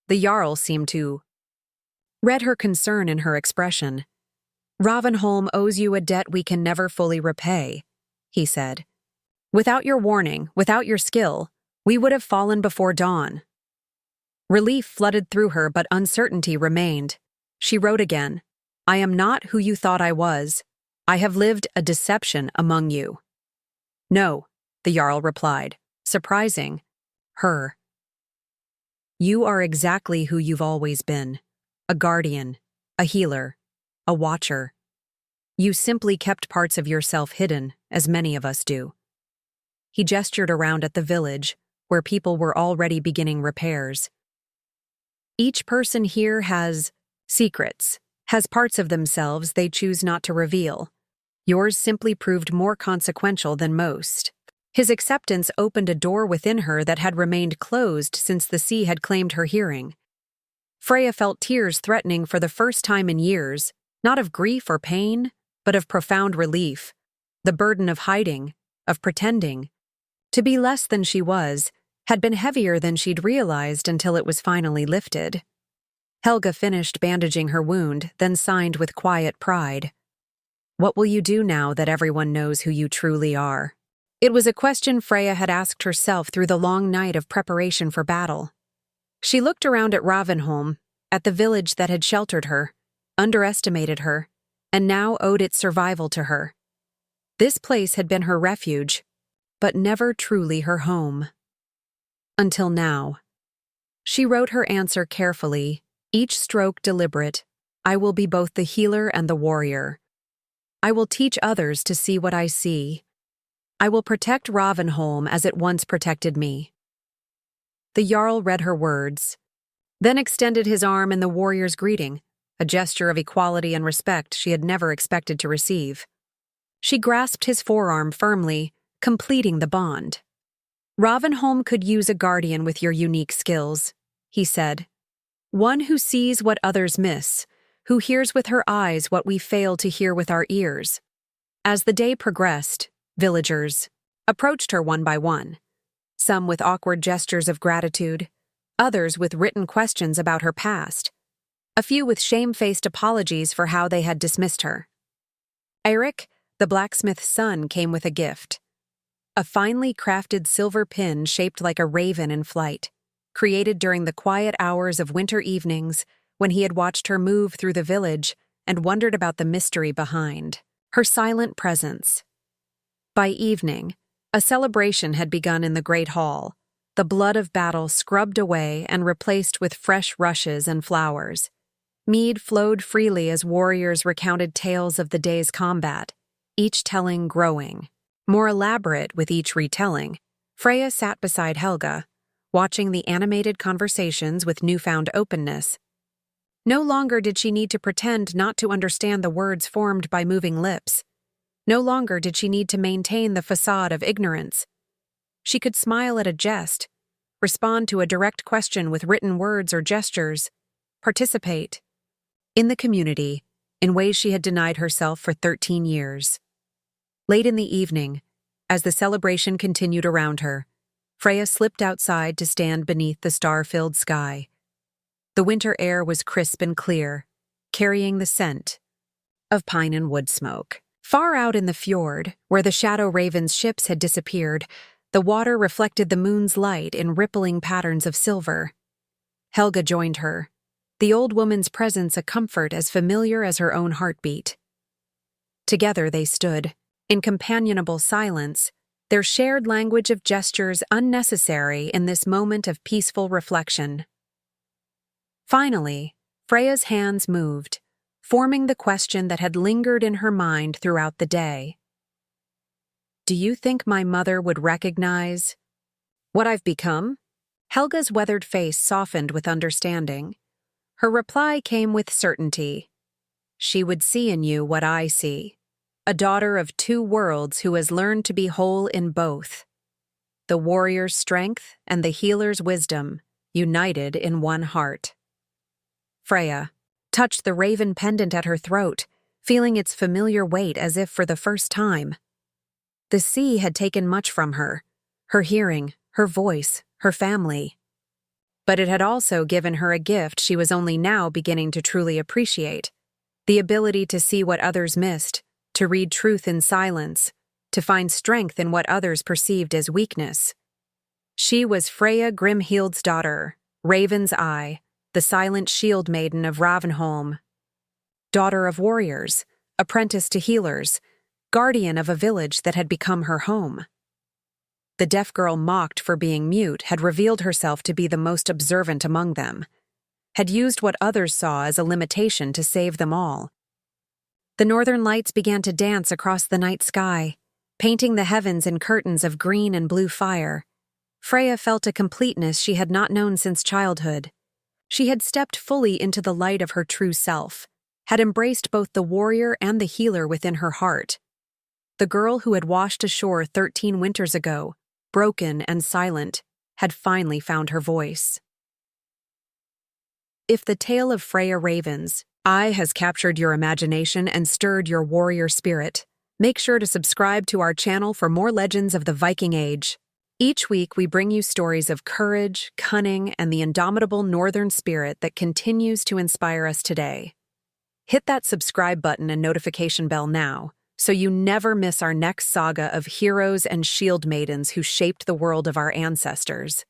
The Jarl seemed to read her concern in her expression. Ravenholm owes you a debt we can never fully repay, he said. Without your warning, without your skill, we would have fallen before dawn. Relief flooded through her, but uncertainty remained. She wrote again, I am not who you thought I was. I have lived a deception among you. No, the Jarl replied, surprising her. You are exactly who you've always been. A guardian, a healer, a watcher. You simply kept parts of yourself hidden, as many of us do. He gestured around at the village, where people were already beginning repairs. Each person here has secrets, has parts of themselves they choose not to reveal. Yours simply proved more consequential than most. His acceptance opened a door within her that had remained closed since the sea had claimed her hearing. Freya felt tears threatening for the first time in years, not of grief or pain, but of profound relief. The burden of hiding, of pretending, to be less than she was, had been heavier than she'd realized until it was finally lifted. Helga finished bandaging her wound, then signed with quiet pride. "What will you do now that everyone knows who you truly are?" It was a question Freya had asked herself through the long night of preparation for battle. She looked around at Ravenholm, at the village that had sheltered her, underestimated her, and now owed its survival to her. This place had been her refuge, but never truly her home. Until now. She wrote her answer carefully, each stroke deliberate. "I will be both the healer and the warrior. I will teach others to see what I see. I will protect Ravenholm as it once protected me." The Jarl read her words, then extended his arm in the warrior's greeting, a gesture of equality and respect she had never expected to receive. She grasped his forearm firmly, completing the bond. "Ravenholm could use a guardian with your unique skills," he said. "One who sees what others miss, who hears with her eyes what we fail to hear with our ears." As the day progressed, villagers approached her one by one, some with awkward gestures of gratitude, others with written questions about her past, a few with shamefaced apologies for how they had dismissed her. Eric, the blacksmith's son, came with a gift. A finely crafted silver pin shaped like a raven in flight, created during the quiet hours of winter evenings when he had watched her move through the village and wondered about the mystery behind her silent presence. By evening, a celebration had begun in the great hall, the blood of battle scrubbed away and replaced with fresh rushes and flowers. Mead flowed freely as warriors recounted tales of the day's combat, each telling growing. More elaborate with each retelling, Freya sat beside Helga, watching the animated conversations with newfound openness. No longer did she need to pretend not to understand the words formed by moving lips. No longer did she need to maintain the facade of ignorance. She could smile at a jest, respond to a direct question with written words or gestures, participate in the community in ways she had denied herself for 13 years. Late in the evening, as the celebration continued around her, Freya slipped outside to stand beneath the star-filled sky. The winter air was crisp and clear, carrying the scent of pine and wood smoke. Far out in the fjord, where the Shadow Raven's ships had disappeared, the water reflected the moon's light in rippling patterns of silver. Helga joined her, the old woman's presence a comfort as familiar as her own heartbeat. Together they stood, in companionable silence, their shared language of gestures unnecessary in this moment of peaceful reflection. Finally, Freya's hands moved, forming the question that had lingered in her mind throughout the day. "Do you think my mother would recognize what I've become?" Helga's weathered face softened with understanding. Her reply came with certainty. "She would see in you what I see. A daughter of two worlds who has learned to be whole in both. The warrior's strength and the healer's wisdom, united in one heart." Freya touched the raven pendant at her throat, feeling its familiar weight as if for the first time. The sea had taken much from her hearing, her voice, her family. But it had also given her a gift she was only now beginning to truly appreciate, the ability to see what others missed, to read truth in silence, to find strength in what others perceived as weakness. She was Freya Grimhild's daughter, Raven's Eye, the silent shield maiden of Ravenholm. Daughter of warriors, apprentice to healers, guardian of a village that had become her home. The deaf girl mocked for being mute had revealed herself to be the most observant among them, had used what others saw as a limitation to save them all. The northern lights began to dance across the night sky, painting the heavens in curtains of green and blue fire. Freya felt a completeness she had not known since childhood. She had stepped fully into the light of her true self, had embraced both the warrior and the healer within her heart. The girl who had washed ashore 13 winters ago, broken and silent, had finally found her voice. If the tale of Freya Ravens' Eye has captured your imagination and stirred your warrior spirit, make sure to subscribe to our channel for more legends of the Viking Age. Each week, we bring you stories of courage, cunning, and the indomitable northern spirit that continues to inspire us today. Hit that subscribe button and notification bell now, so you never miss our next saga of heroes and shield maidens who shaped the world of our ancestors.